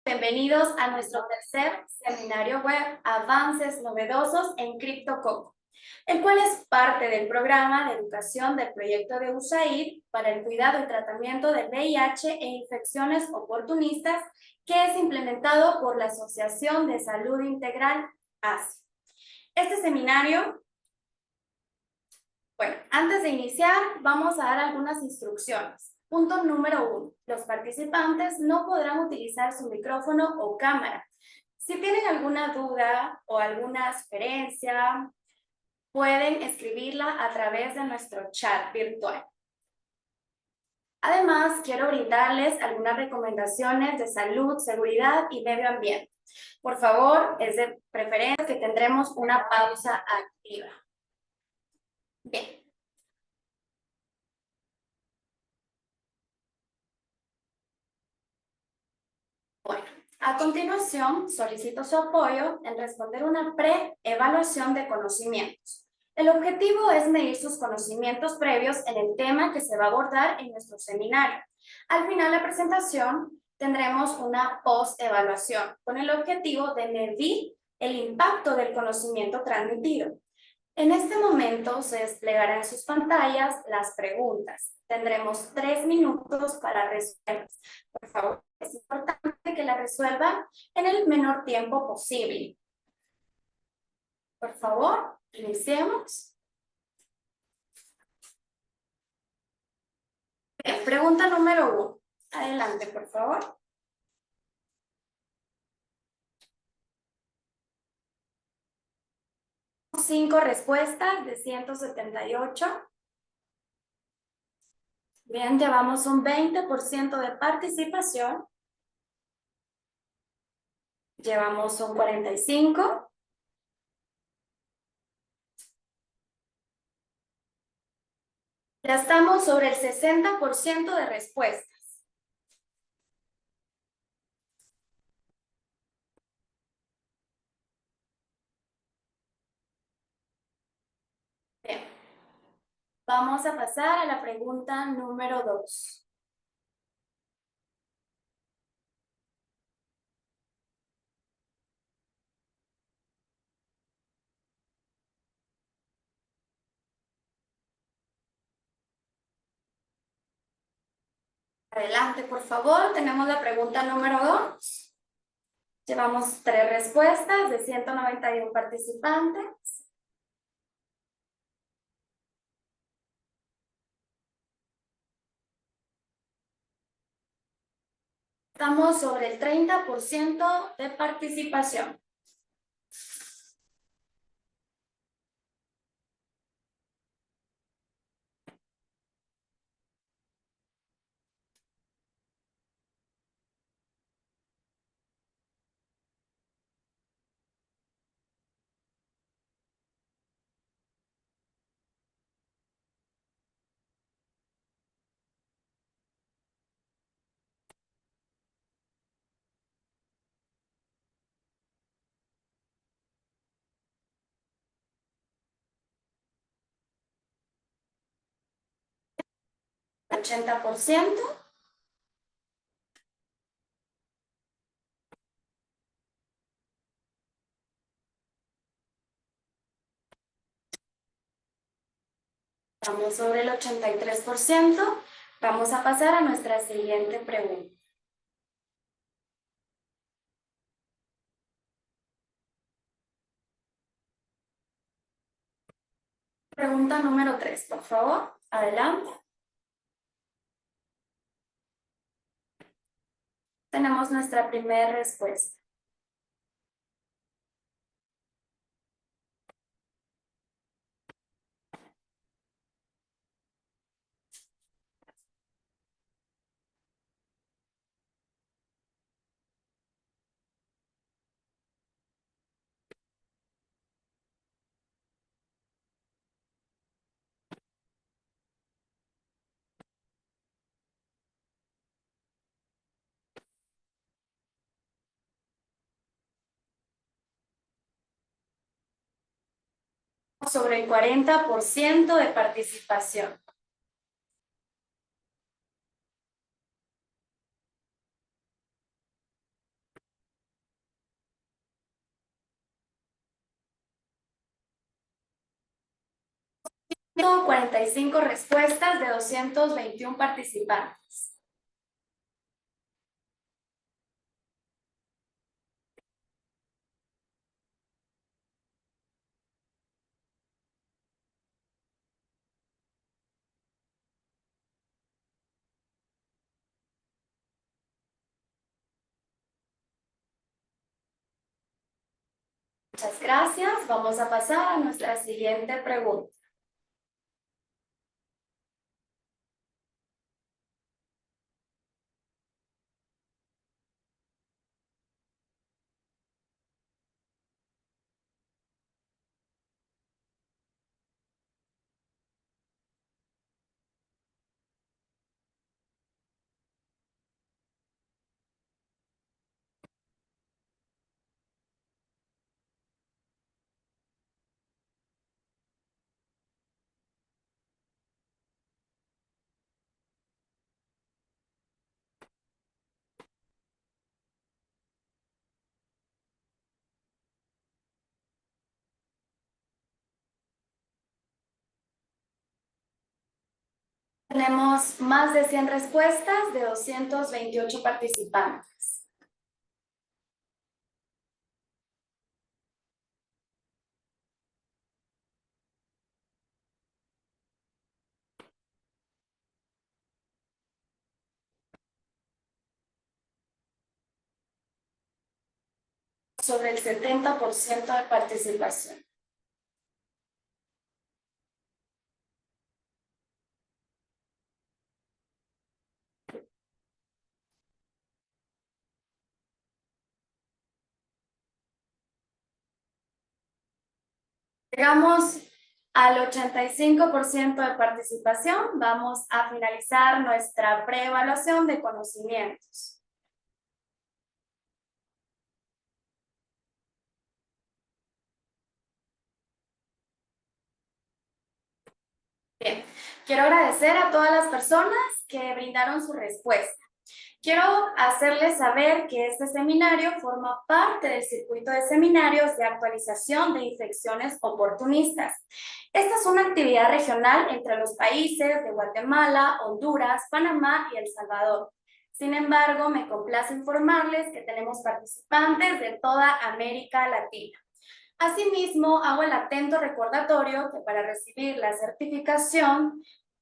Bienvenidos a nuestro tercer seminario web Avances Novedosos en CryptoCoco, el cual es parte del programa de educación del proyecto de USAID para el cuidado y tratamiento del VIH e infecciones oportunistas, que es implementado por la Asociación de Salud Integral ASI. Este seminario, antes de iniciar, vamos a dar algunas instrucciones. Punto número 1. Los participantes no podrán utilizar su micrófono o cámara. Si tienen alguna duda o alguna sugerencia, pueden escribirla a través de nuestro chat virtual. Además, quiero brindarles algunas recomendaciones de salud, seguridad y medio ambiente. Por favor, es de preferencia que tendremos una pausa activa. Bien. Bueno, a continuación solicito su apoyo en responder una pre-evaluación de conocimientos. El objetivo es medir sus conocimientos previos en el tema que se va a abordar en nuestro seminario. Al final de la presentación tendremos una post-evaluación con el objetivo de medir el impacto del conocimiento transmitido. En este momento se desplegarán en sus pantallas las preguntas. Tendremos 3 minutos para resolverlas. Por favor, es importante que la resuelvan en el menor tiempo posible. Por favor, iniciemos. Bien, pregunta número 1. Adelante, por favor. Cinco respuestas de 178. Bien, llevamos un 20% de participación. Llevamos un 45%. Ya estamos sobre el 60% de respuestas. Bien. Vamos a pasar a la pregunta número 2. Adelante, por favor. Tenemos la pregunta número 2. Llevamos 3 respuestas de 191 participantes. Estamos sobre el 30% de participación. El 80%. Estamos sobre el 83%. Vamos a pasar a nuestra siguiente pregunta. Pregunta número 3, por favor. Adelante. Tenemos nuestra primera respuesta. Sobre el 40% de participación. 145 respuestas de 221 participantes. Muchas gracias. Vamos a pasar a nuestra siguiente pregunta. Tenemos más de 100 respuestas de 228 participantes. Sobre el 70% de participación. Llegamos al 85% de participación. Vamos a finalizar nuestra preevaluación de conocimientos. Bien, quiero agradecer a todas las personas que brindaron su respuesta. Quiero hacerles saber que este seminario forma parte del circuito de seminarios de actualización de infecciones oportunistas. Esta es una actividad regional entre los países de Guatemala, Honduras, Panamá y El Salvador. Sin embargo, me complace informarles que tenemos participantes de toda América Latina. Asimismo, hago el atento recordatorio que para recibir la certificación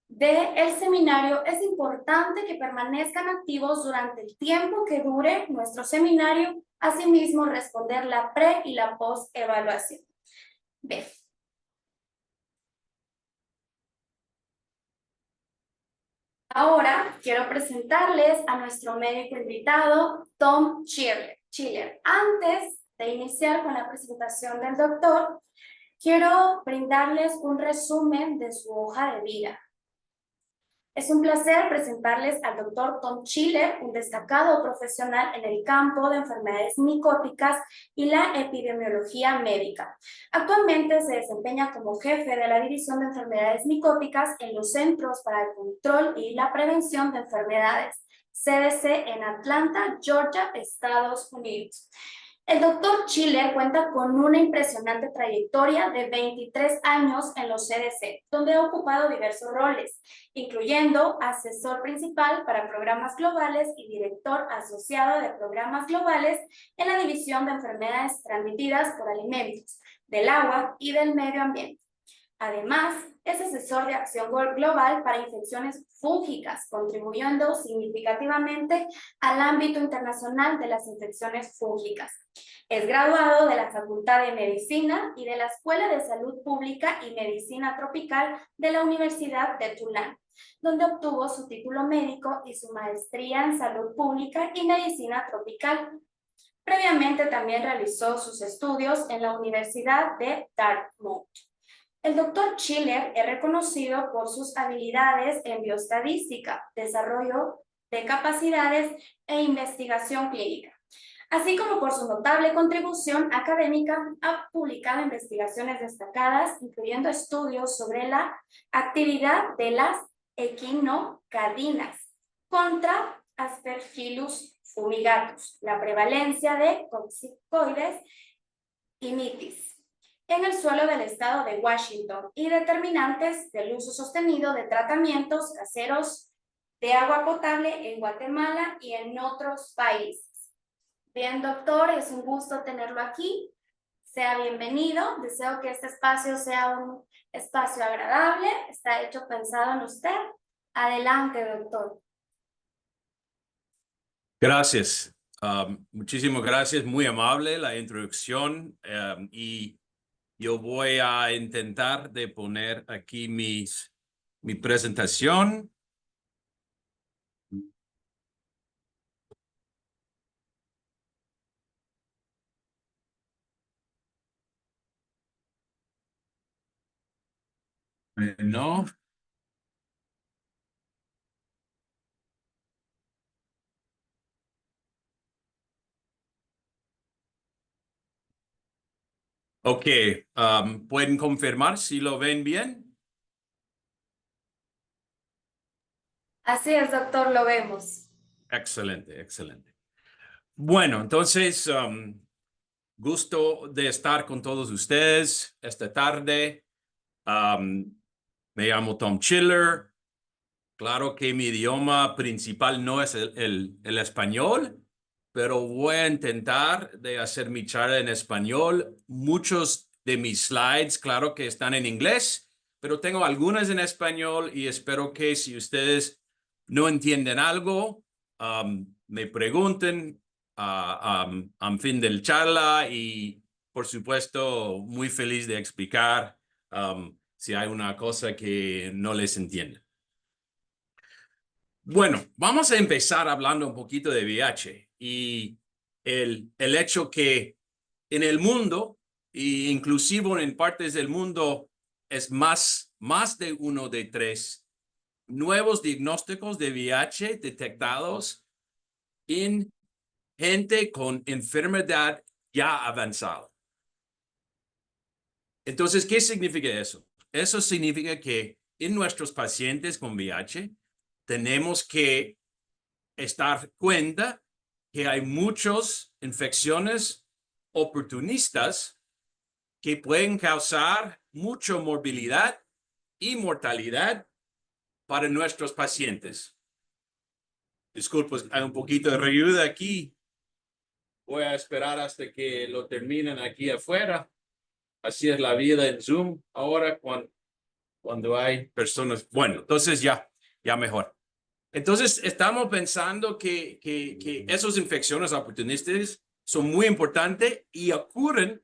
del seminario es importante que permanezcan activos durante el tiempo que dure nuestro seminario, asimismo responder la pre y la post evaluación. Bien. Ahora quiero presentarles a nuestro médico invitado, Tom Chiller. Antes de iniciar con la presentación del doctor, quiero brindarles un resumen de su hoja de vida. Es un placer presentarles al doctor Tom Chiller, un destacado profesional en el campo de enfermedades micóticas y la epidemiología médica. Actualmente se desempeña como jefe de la División de Enfermedades Micóticas en los Centros para el Control y la Prevención de Enfermedades, CDC en Atlanta, Georgia, Estados Unidos. El doctor Chiller cuenta con una impresionante trayectoria de 23 años en los CDC, donde ha ocupado diversos roles, incluyendo asesor principal para programas globales y director asociado de programas globales en la División de Enfermedades Transmitidas por Alimentos, del Agua y del Medio Ambiente. Además, es asesor de acción global para infecciones fúngicas, contribuyendo significativamente al ámbito internacional de las infecciones fúngicas. Es graduado de la Facultad de Medicina y de la Escuela de Salud Pública y Medicina Tropical de la Universidad de Tulane, donde obtuvo su título médico y su maestría en Salud Pública y Medicina Tropical. Previamente también realizó sus estudios en la Universidad de Dartmouth. El doctor Chiller es reconocido por sus habilidades en bioestadística, desarrollo de capacidades e investigación clínica, así como por su notable contribución académica. Ha publicado investigaciones destacadas, incluyendo estudios sobre la actividad de las equinocadinas contra Aspergillus fumigatus, la prevalencia de coccicoides y mitis, en el suelo del estado de Washington y determinantes del uso sostenido de tratamientos caseros de agua potable en Guatemala y en otros países. Bien, doctor, es un gusto tenerlo aquí. Sea bienvenido. Deseo que este espacio sea un espacio agradable. Está hecho pensado en usted. Adelante, doctor. Gracias. Muchísimas gracias. Muy amable la introducción. Y yo voy a intentar de poner aquí mi presentación. No. Ok. ¿Pueden confirmar si lo ven bien? Así es, doctor, lo vemos. Excelente, excelente. Bueno, entonces, gusto de estar con todos ustedes esta tarde. Me llamo Tom Chiller. Claro que mi idioma principal no es el español, pero voy a intentar de hacer mi charla en español. Muchos de mis slides, claro que están en inglés, pero tengo algunas en español y espero que si ustedes no entienden algo, me pregunten a fin del charla y, por supuesto, muy feliz de explicar si hay una cosa que no les entiende. Bueno, vamos a empezar hablando un poquito de VIH y el hecho que en el mundo, e inclusive en partes del mundo, es más de 1 de 3 nuevos diagnósticos de VIH detectados en gente con enfermedad ya avanzada. Entonces, ¿qué significa eso? Eso significa que en nuestros pacientes con VIH tenemos que estar cuenta que hay muchas infecciones oportunistas que pueden causar mucha morbilidad y mortalidad para nuestros pacientes. Disculpe, hay un poquito de ayuda aquí. Voy a esperar hasta que lo terminen aquí afuera. Así es la vida en Zoom ahora cuando hay personas. Bueno, entonces ya mejor. Entonces, estamos pensando que esas infecciones oportunistas son muy importantes y ocurren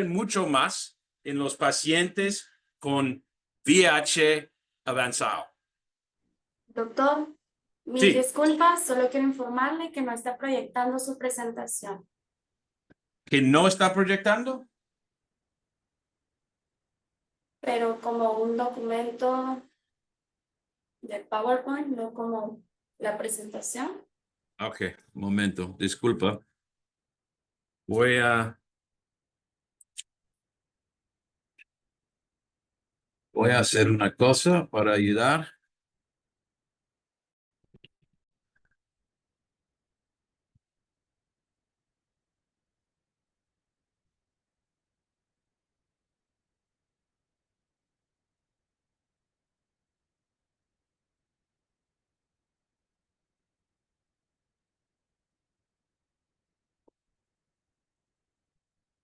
mucho más en los pacientes con VIH avanzado. Doctor, mil Sí, disculpas, solo quiero informarle que no está proyectando su presentación. que no está proyectando. Pero como un documento de PowerPoint, no como la presentación. Ok, un momento, disculpa. Voy a hacer una cosa para ayudar.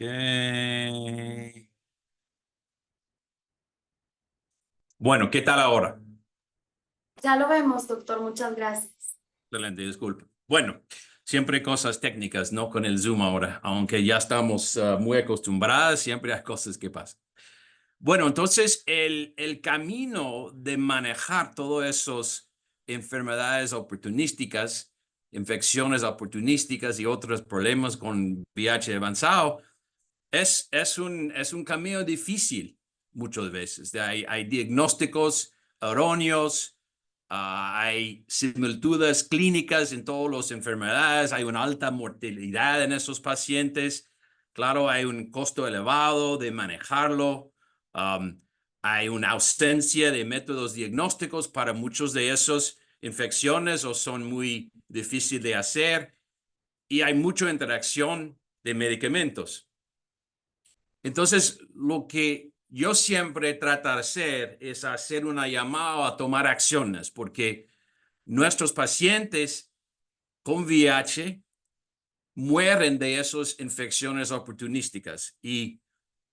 Okay. Bueno, ¿qué tal ahora? Ya lo vemos, doctor, muchas gracias. Excelente, disculpe. Bueno, siempre cosas técnicas, ¿no? Con el Zoom ahora, aunque ya estamos muy acostumbrados, siempre hay cosas que pasan. Bueno, entonces el camino de manejar todas esas enfermedades oportunísticas, infecciones oportunísticas y otros problemas con VIH avanzado es un camino difícil muchas veces. Hay diagnósticos erróneos, hay similitudes clínicas en todas las enfermedades, hay una alta mortalidad en esos pacientes. Claro, hay un costo elevado de manejarlo. Hay una ausencia de métodos diagnósticos para muchos de esas infecciones o son muy difíciles de hacer y hay mucha interacción de medicamentos. Entonces, lo que yo siempre trato de hacer es hacer una llamada a tomar acciones, porque nuestros pacientes con VIH mueren de esas infecciones oportunísticas. Y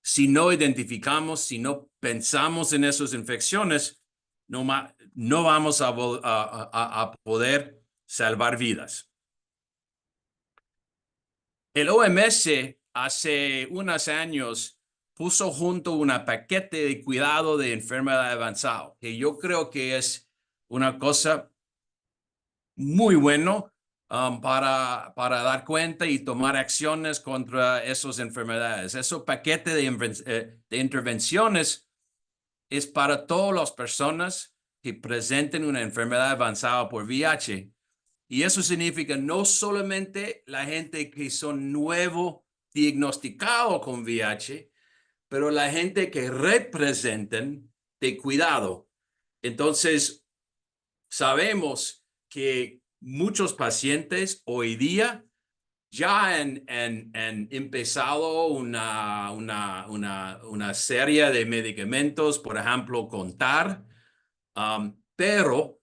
si no identificamos, si no pensamos en esas infecciones, no vamos a poder salvar vidas. El OMS hace unos años puso junto un paquete de cuidado de enfermedad avanzada, que yo creo que es una cosa muy bueno para dar cuenta y tomar acciones contra esas enfermedades. Ese paquete de intervenciones es para todas las personas que presenten una enfermedad avanzada por VIH. Y eso significa no solamente la gente que son nuevo diagnosticado con VIH, pero la gente que representan de cuidado. Entonces, sabemos que muchos pacientes hoy día ya han empezado una serie de medicamentos, por ejemplo, contar, pero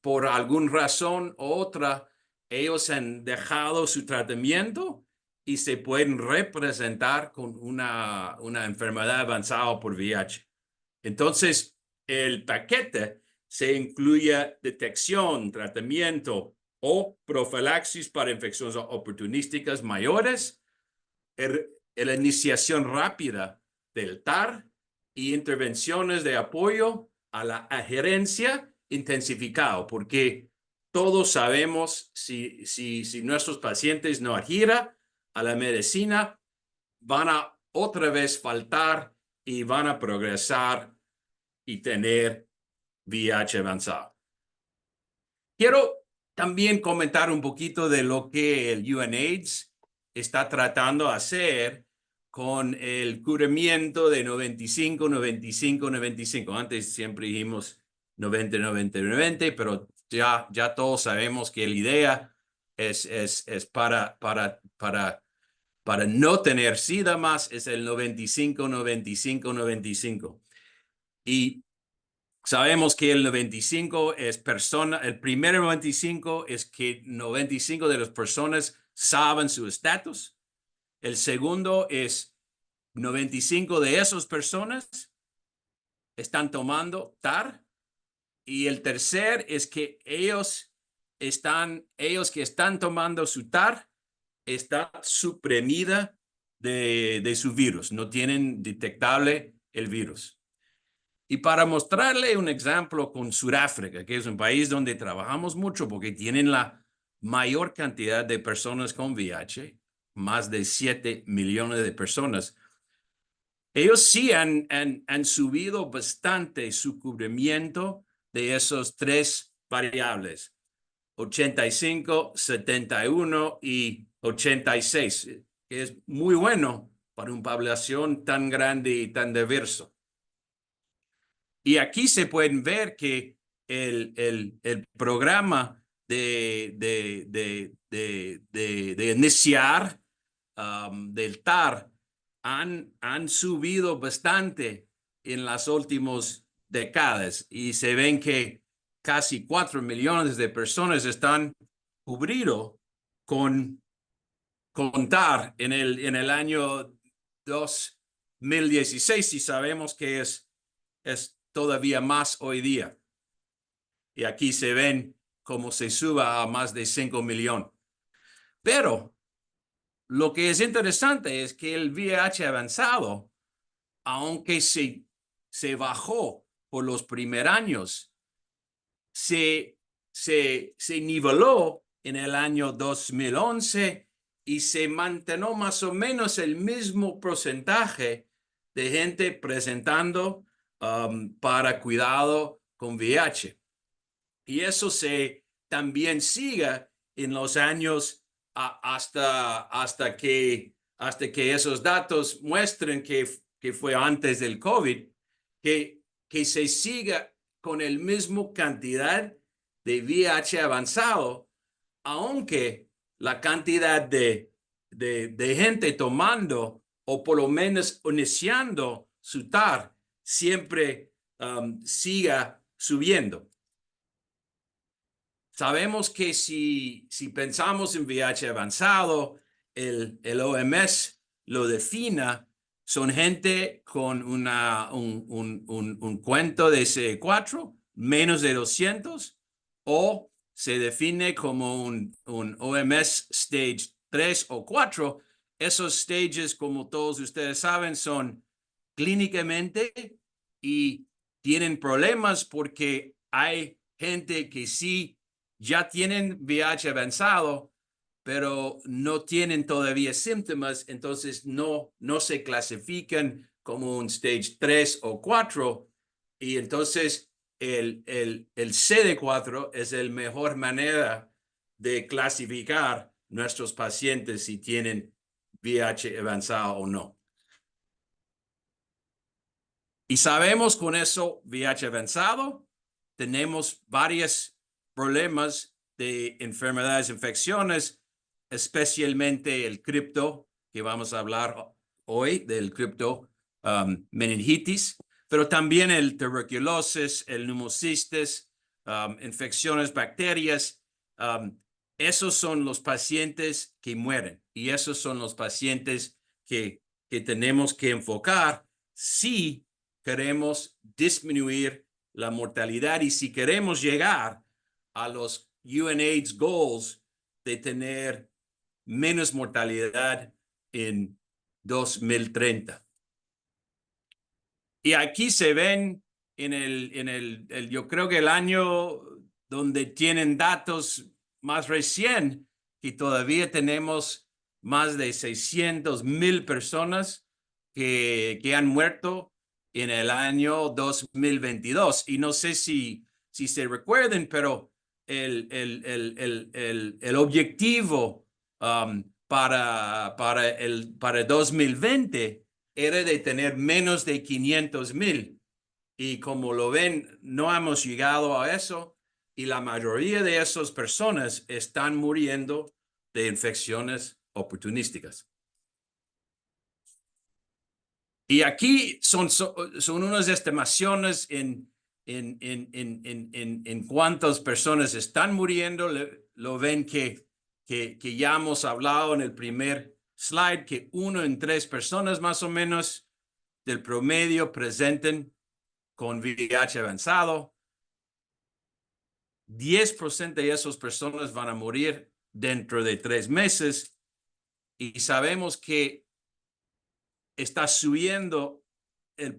por alguna razón u otra, ellos han dejado su tratamiento y se pueden representar con una enfermedad avanzada por VIH. Entonces, el paquete se incluye detección, tratamiento o profilaxis para infecciones oportunísticas mayores, la iniciación rápida del TAR y intervenciones de apoyo a la adherencia intensificado, porque todos sabemos si nuestros pacientes no adhieran a la medicina, van a otra vez faltar y van a progresar y tener VIH avanzado. Quiero también comentar un poquito de lo que el UNAIDS está tratando de hacer con el cubrimiento de 95, 95, 95. Antes siempre dijimos 90, 90, 90, pero ya todos sabemos que la idea es para no tener SIDA más, es el 95, 95, 95. Y sabemos que el 95 es el primer 95 es que 95 de las personas saben su estatus. El segundo es 95 de esas personas están tomando TAR. Y el tercer es que ellos que están tomando su TAR está suprimida de su virus. No tienen detectable el virus. Y para mostrarle un ejemplo con Sudáfrica, que es un país donde trabajamos mucho porque tienen la mayor cantidad de personas con VIH, más de 7 millones de personas, ellos sí han subido bastante su cubrimiento de esos tres variables, 85, 71 y 86, que es muy bueno para una población tan grande y tan diversa. Y aquí se pueden ver que el programa de iniciar del TAR han subido bastante en las últimas décadas y se ven que casi 4 millones de personas están cubridos con TAR en el año 2016 y sabemos que es todavía más hoy día. Y aquí se ven cómo se suba a más de 5 millones. Pero lo que es interesante es que el VIH avanzado, aunque se bajó por los primeros años, se niveló en el año 2011 y se mantuvo más o menos el mismo porcentaje de gente presentando para cuidado con VIH. Y eso también sigue en los años hasta que esos datos muestren que fue antes del COVID, que se siga con el mismo cantidad de VIH avanzado, aunque la cantidad de gente tomando o por lo menos iniciando su TAR, siempre siga subiendo. Sabemos que si pensamos en VIH avanzado, el OMS lo defina, son gente con un cuento de CD4 menos de 200, o se define como un OMS Stage 3 o 4. Esos stages, como todos ustedes saben, son clínicamente y tienen problemas porque hay gente que sí ya tienen VIH avanzado, pero no tienen todavía síntomas, entonces no se clasifican como un stage 3 o 4, y entonces el CD4 es la mejor manera de clasificar nuestros pacientes si tienen VIH avanzado o no. Y sabemos con eso, VIH avanzado, tenemos varios problemas de enfermedades, infecciones, especialmente el cripto, que vamos a hablar hoy del cripto meningitis, pero también el tuberculosis, el pneumocistis, infecciones, bacterias. Esos son los pacientes que mueren y esos son los pacientes que tenemos que enfocar si queremos disminuir la mortalidad y si queremos llegar a los UNAIDS goals de tener menos mortalidad en 2030. Y aquí se ven yo creo que el año donde tienen datos más recién, que todavía tenemos más de 600,000 personas que han muerto en el año 2022. Y no sé si se recuerden, pero el objetivo para 2020 era de tener menos de 500,000. Y como lo ven, no hemos llegado a eso. Y la mayoría de esas personas están muriendo de infecciones oportunísticas. Y aquí son unas estimaciones en cuántas personas están muriendo. Lo ven que ya hemos hablado en el primer slide, que 1 en 3 personas más o menos del promedio presenten con VIH avanzado. 10% de esas personas van a morir dentro de 3 meses. Y sabemos que está subiendo la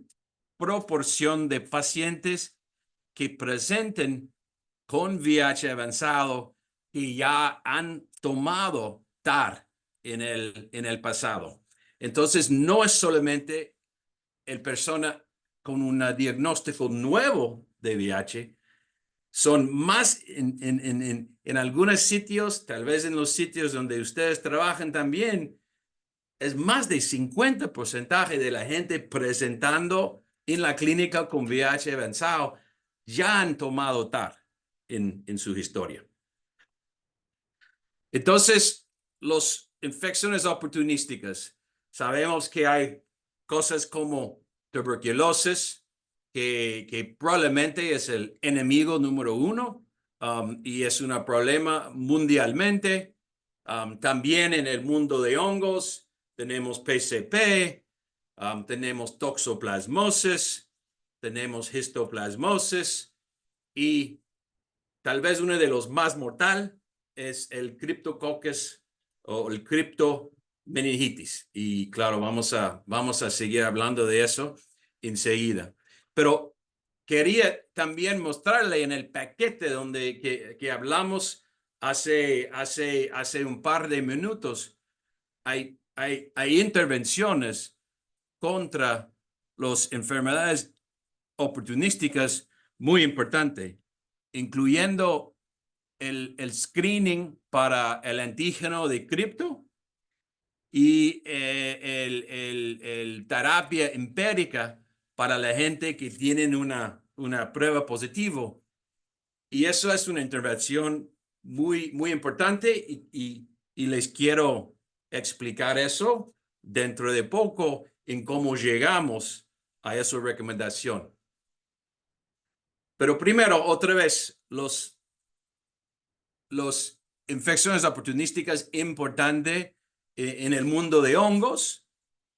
proporción de pacientes que presenten con VIH avanzado que ya han tomado TAR en el pasado. Entonces, no es solamente el persona con un diagnóstico nuevo de VIH, son más en algunos sitios, tal vez en los sitios donde ustedes trabajan también, es más de 50% de la gente presentando en la clínica con VIH avanzado ya han tomado TAR en su historia. Entonces, las infecciones oportunísticas, sabemos que hay cosas como tuberculosis, que probablemente es el enemigo número 1 y es un problema mundialmente. También en el mundo de hongos tenemos PCP, tenemos toxoplasmosis, tenemos histoplasmosis y tal vez uno de los más mortales es el Cryptococcus o el criptomeningitis. Y claro, vamos a seguir hablando de eso enseguida. Pero quería también mostrarle en el paquete que hablamos hace un par de minutos, hay intervenciones contra las enfermedades oportunísticas muy importantes, incluyendo el screening para el antígeno de cripto y el terapia empírica para la gente que tienen una prueba positiva. Y eso es una intervención muy importante y les quiero explicar eso. dentro de poco en cómo llegamos a esa recomendación. Pero primero, otra vez, los infecciones oportunísticas importantes en el mundo de hongos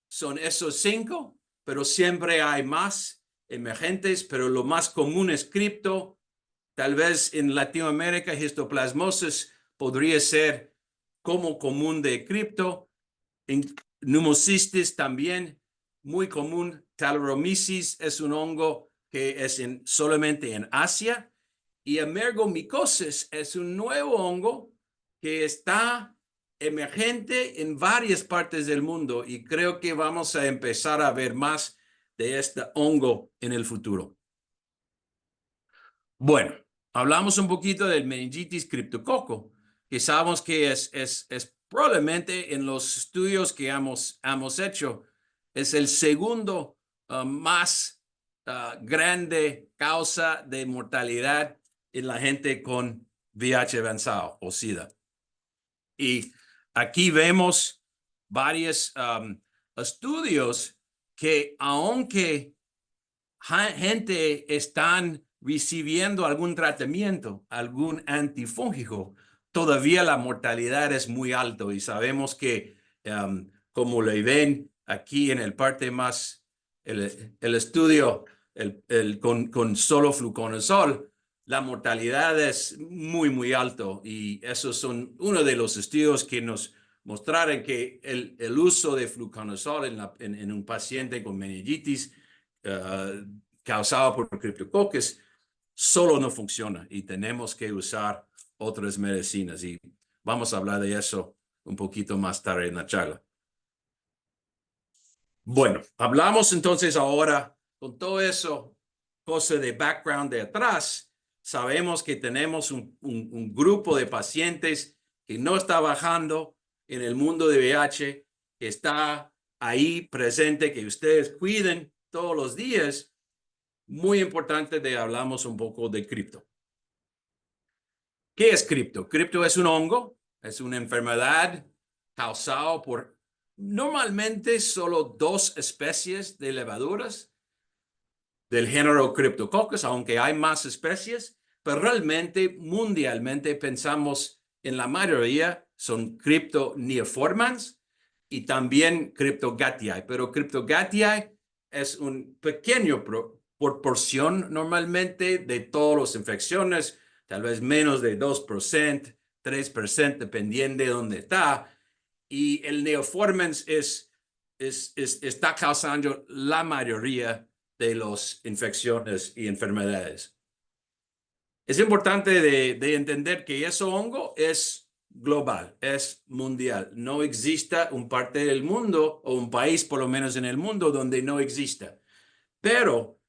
son esos 5, pero siempre hay más emergentes, pero lo más común es cripto. Tal vez en Latinoamérica, histoplasmosis podría ser como común de cripto. En pneumocistis también, muy común. Talaromyces es un hongo que es solamente en Asia. Y amergomicosis es un nuevo hongo que está emergente en varias partes del mundo y creo que vamos a empezar a ver más de este hongo en el futuro. Bueno, hablamos un poquito del meningitis criptococo, que sabemos que es probablemente en los estudios que hemos hecho, es el segundo más grande causa de mortalidad en la gente con VIH avanzado o SIDA. Y aquí vemos varios estudios que aunque gente están recibiendo algún tratamiento, algún antifúngico, todavía la mortalidad es muy alta y sabemos que, como lo ven aquí en el parte más, el estudio con solo fluconazol, la mortalidad es muy, muy alto y esos son uno de los estudios que nos mostraron que el uso de fluconazol en un paciente con meningitis causado por criptococcus solo no funciona y tenemos que usar otras medicinas y vamos a hablar de eso un poquito más tarde en la charla. Bueno, hablamos entonces ahora con todo eso, cosa de background de atrás, sabemos que tenemos un grupo de pacientes que no está bajando en el mundo de VIH, que está ahí presente, que ustedes cuiden todos los días. Muy importante de hablamos un poco de cripto. ¿Qué es cripto? Cripto es un hongo, es una enfermedad causada por normalmente solo 2 especies de levaduras del género Cryptococcus, aunque hay más especies, pero realmente mundialmente pensamos en la mayoría son Cryptoneoformans y también Cryptogatiae, pero Cryptogatiae es un pequeño proporción normalmente de todas las infecciones, tal vez menos de 2%, 3%, dependiendo de dónde está. Y el neoformans está causando la mayoría de las infecciones y enfermedades. Es importante de entender que ese hongo es global, es mundial. No existe un parte del mundo o un país, por lo menos en el mundo, donde no exista. Pero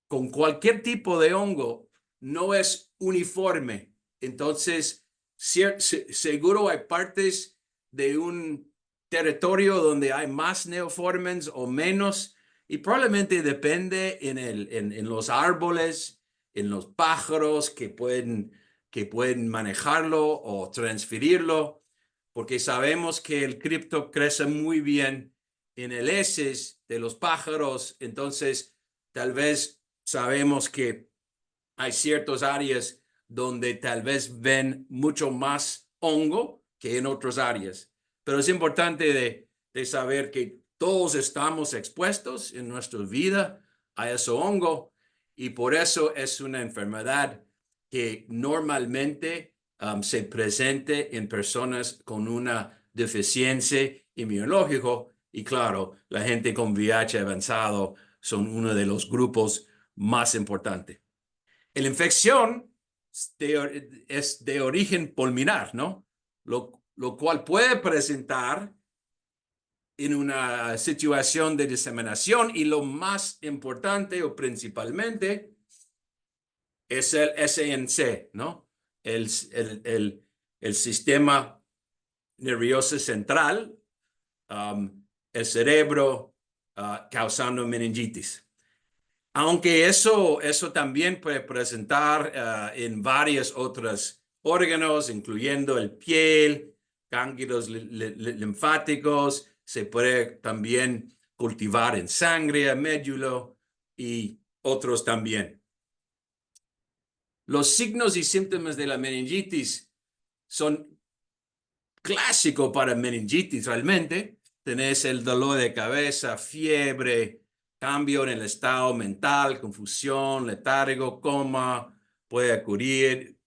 con cualquier tipo de hongo no es uniforme. Entonces, seguro hay partes de un territorio donde hay más neoformans o menos, y probablemente depende en los árboles, en los pájaros que pueden manejarlo o transferirlo, porque sabemos que el cripto crece muy bien en el heces de los pájaros, entonces tal vez sabemos que hay ciertas áreas donde tal vez ven mucho más hongo que en otras áreas. Pero es importante de saber que todos estamos expuestos en nuestra vida a ese hongo y por eso es una enfermedad que normalmente se presente en personas con una deficiencia inmunológica y claro, la gente con VIH avanzado son uno de los grupos más importantes. La infección es de origen pulmonar, ¿no? Lo cual puede presentar en una situación de diseminación y lo más importante o principalmente es el SNC, ¿no? El sistema nervioso central, el cerebro causando meningitis. Aunque eso también puede presentar en varios otros órganos, incluyendo el piel, ganglios linfáticos, Se puede también cultivar en sangre, médulo y otros también. Los signos y síntomas de la meningitis son clásicos para meningitis realmente. Tenés el dolor de cabeza, fiebre, cambio en el estado mental, confusión, letargo, coma, puede ocurrir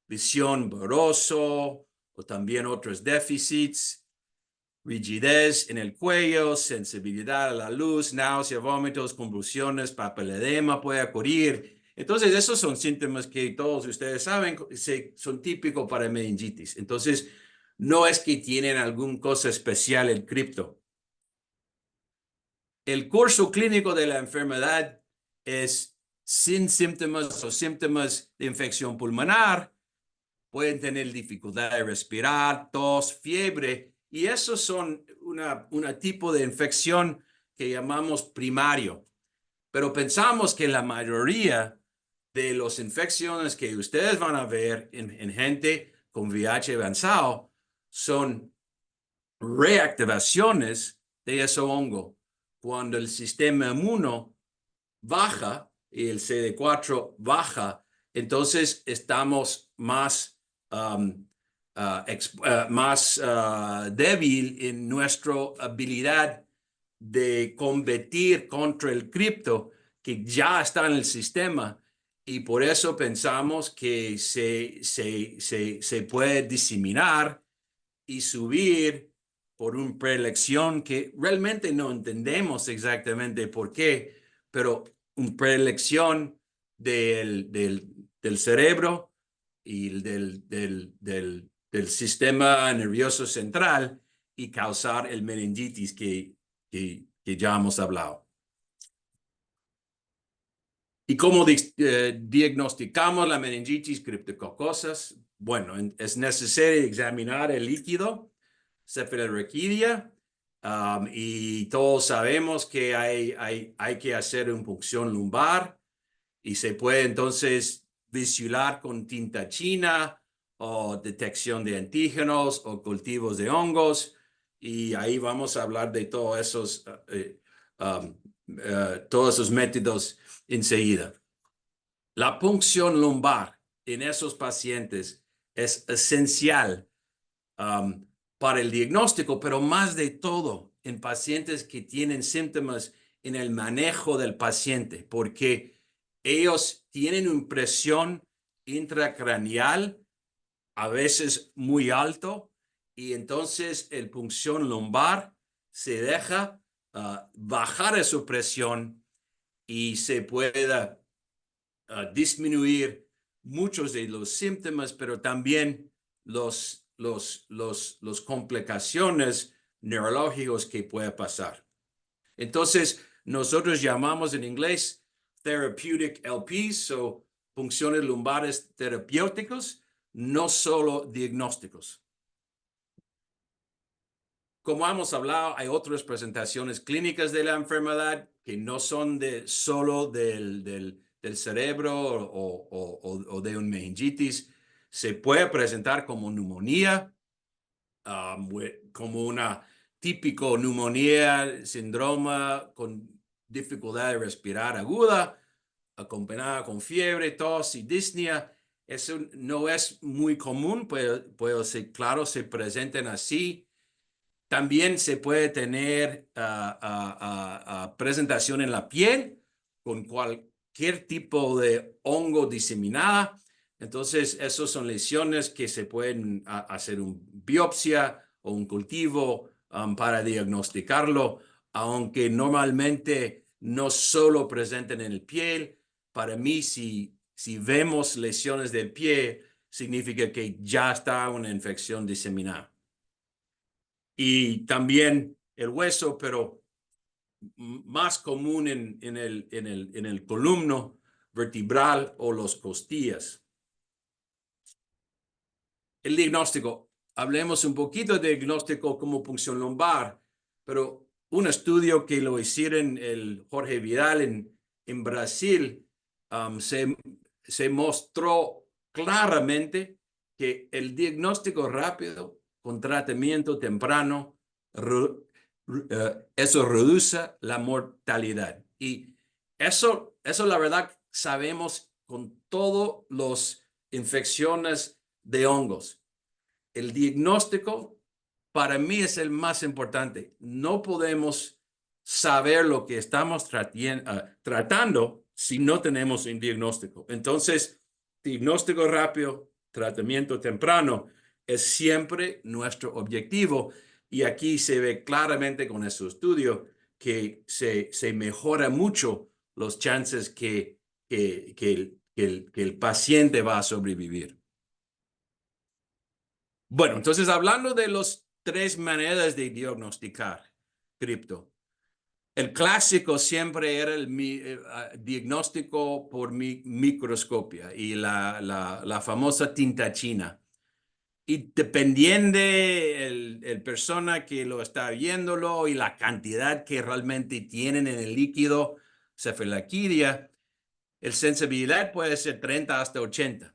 visión borroso o también otros déficits, rigidez en el cuello, sensibilidad a la luz, náusea, vómitos, convulsiones, papiledema puede ocurrir. Entonces, esos son síntomas que todos ustedes saben son típicos para meningitis. Entonces, no es que tienen alguna cosa especial el cripto. El curso clínico de la enfermedad es sin síntomas o síntomas de infección pulmonar. Pueden tener dificultad de respirar, tos, fiebre, y esos son una tipo de infección que llamamos primario. Pero pensamos que la mayoría de las infecciones que ustedes van a ver en gente con VIH avanzado son reactivaciones de ese hongo. Cuando el sistema inmuno baja y el CD4 baja, entonces estamos más, débil en nuestra habilidad de combatir contra el cripto que ya está en el sistema, y por eso pensamos que se puede diseminar y subir por una preelección que realmente no entendemos exactamente por qué, pero una preelección del cerebro y del sistema nervioso central y causar el meningitis que ya hemos hablado. ¿Y cómo diagnosticamos la meningitis criptococosas? Bueno, es necesario examinar el líquido cefalorraquídea, y todos sabemos que hay que hacer una punción lumbar y se puede entonces visualizar con tinta china o detección de antígenos o cultivos de hongos, y ahí vamos a hablar de todos esos métodos enseguida. La punción lumbar en esos pacientes es esencial para el diagnóstico, pero más de todo en pacientes que tienen síntomas en el manejo del paciente, porque ellos tienen una presión intracraneal a veces muy alto, y entonces el punción lumbar se deja bajar esa presión y se pueda disminuir muchos de los síntomas, pero también las complicaciones neurológicas que puede pasar. Entonces, nosotros llamamos en inglés therapeutic LPs, o punciones lumbares terapéuticos, no solo diagnósticos. Como hemos hablado, hay otras presentaciones clínicas de la enfermedad que no son solo del cerebro o de un meningitis. Se puede presentar como neumonía, como una típica neumonía, síndrome con dificultad de respirar aguda, acompañada con fiebre, tos y disnea. Eso no es muy común, puede ser, claro, se presentan así. También se puede tener presentación en la piel con cualquier tipo de hongo diseminada. Entonces, esas son lesiones que se pueden hacer una biopsia o un cultivo para diagnosticarlo, aunque normalmente no solo presenten en el piel. Para mí, si vemos lesiones del pie, significa que ya está una infección diseminada. Y también el hueso, pero más común en el columno vertebral o las costillas. El diagnóstico. Hablemos un poquito de diagnóstico como punción lumbar, pero un estudio que lo hicieron el Jorge Vidal en Brasil se mostró claramente que el diagnóstico rápido con tratamiento temprano eso reduce la mortalidad. Y eso la verdad sabemos con todas las infecciones de hongos. El diagnóstico para mí es el más importante. No podemos saber lo que estamos tratando si no tenemos un diagnóstico. Entonces, diagnóstico rápido, tratamiento temprano es siempre nuestro objetivo. Y aquí se ve claramente con este estudio que se mejora mucho los chances que el paciente va a sobrevivir. Bueno, entonces hablando de las tres maneras de diagnosticar cripto. El clásico siempre era el diagnóstico por microscopia y la famosa tinta china. Y dependiendo el persona que lo está viéndolo y la cantidad que realmente tienen en el líquido cefalorraquídea, el sensibilidad puede ser 30 hasta 80.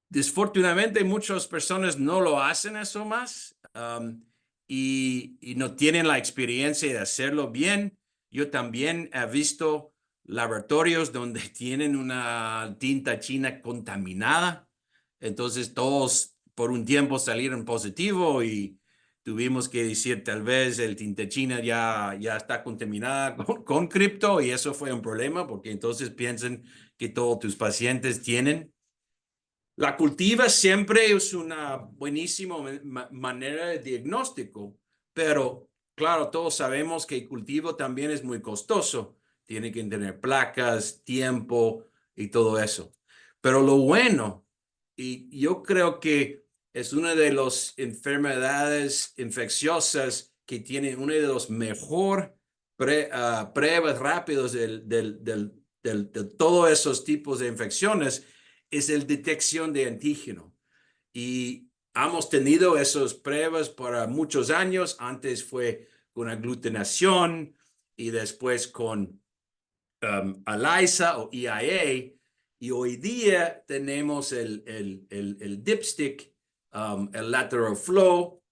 Desafortunadamente, muchas personas no lo hacen eso más y no tienen la experiencia de hacerlo bien. Yo también he visto laboratorios donde tienen una tinta china contaminada. Entonces, todos por un tiempo salieron positivo y tuvimos que decir tal vez el tinta china ya está contaminada con cripto y eso fue un problema porque entonces piensan que todos tus pacientes tienen. La cultiva siempre es una buenísima manera de diagnóstico, pero claro, todos sabemos que el cultivo también es muy costoso. Tiene que tener placas, tiempo y todo eso. Pero lo bueno, y yo creo que es una de las enfermedades infecciosas que tiene una de las mejores pruebas rápidas de todos esos tipos de infecciones es la detección de antígeno. Y hemos tenido esas pruebas para muchos años. Antes fue con aglutinación y después con ELISA o EIA. Y hoy día tenemos el dipstick, el lateral flow,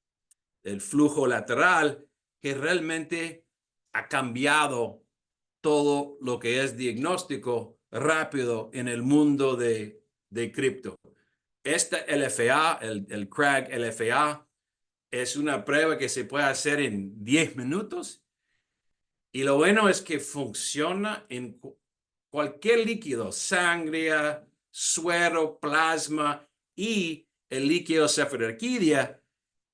el flujo lateral, que realmente ha cambiado todo lo que es diagnóstico rápido en el mundo de cripto. Esta LFA, el CRAG LFA, es una prueba que se puede hacer en 10 minutos y lo bueno es que funciona en cualquier líquido, sangre, suero, plasma y el líquido cefalorraquídea,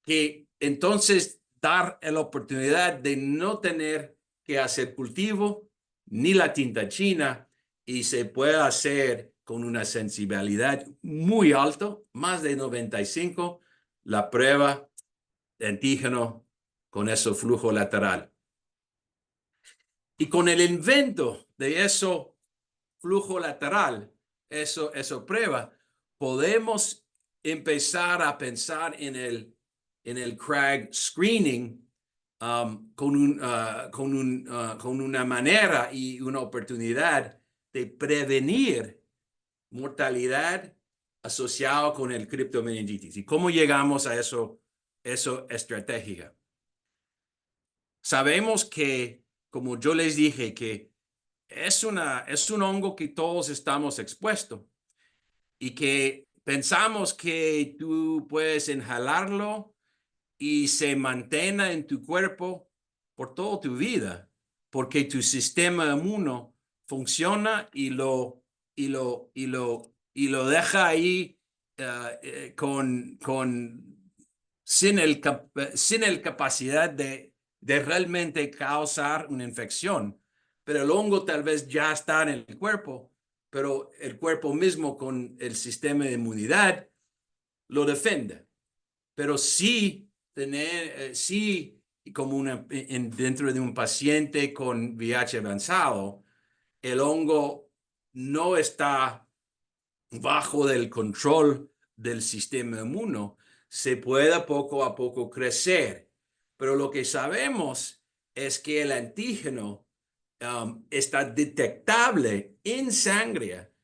que entonces dar la oportunidad de no tener que hacer cultivo ni la tinta china y se puede hacer con una sensibilidad muy alta, más de 95, la prueba de antígeno con ese flujo lateral. Y con el invento de ese flujo lateral, eso prueba, podemos empezar a pensar en el CRAG screening con una manera y una oportunidad de prevenir mortalidad asociada con el criptomeningitis. ¿Y cómo llegamos a eso estratégica? Sabemos que, como yo les dije, que es un hongo que todos estamos expuestos y que pensamos que tú puedes inhalarlo y se mantenga en tu cuerpo por toda tu vida, porque tu sistema inmuno funciona y lo deja ahí sin el capacidad de realmente causar una infección. Pero el hongo tal vez ya está en el cuerpo, pero el cuerpo mismo con el sistema de inmunidad lo defiende. Pero sí como dentro de un paciente con VIH avanzado, el hongo no está bajo del control del sistema inmuno, se puede poco a poco crecer. Pero lo que sabemos es que el antígeno está detectable en sangre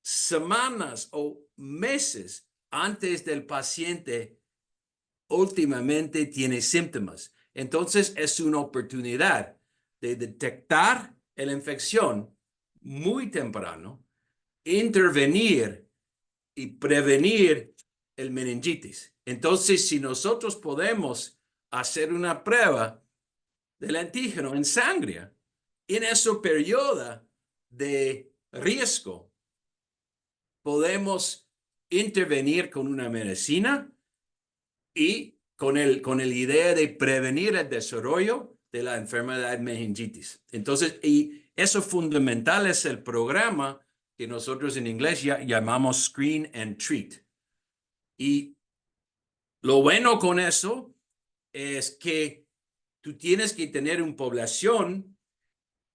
semanas o meses antes del paciente últimamente tiene síntomas. Entonces es una oportunidad de detectar la infección muy temprano, intervenir y prevenir el meningitis. Entonces, si nosotros podemos hacer una prueba del antígeno en sangre en ese periodo de riesgo, podemos intervenir con una medicina y con el idea de prevenir el desarrollo de la enfermedad meningitis. Entonces, y eso fundamental es el programa que nosotros en inglés llamamos Screen and Treat. Y lo bueno con eso es que tú tienes que tener una población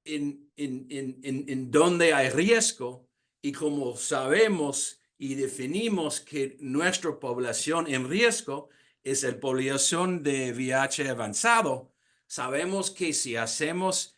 en donde hay riesgo, y como sabemos y definimos que nuestra población en riesgo es la población de VIH avanzado, sabemos que si hacemos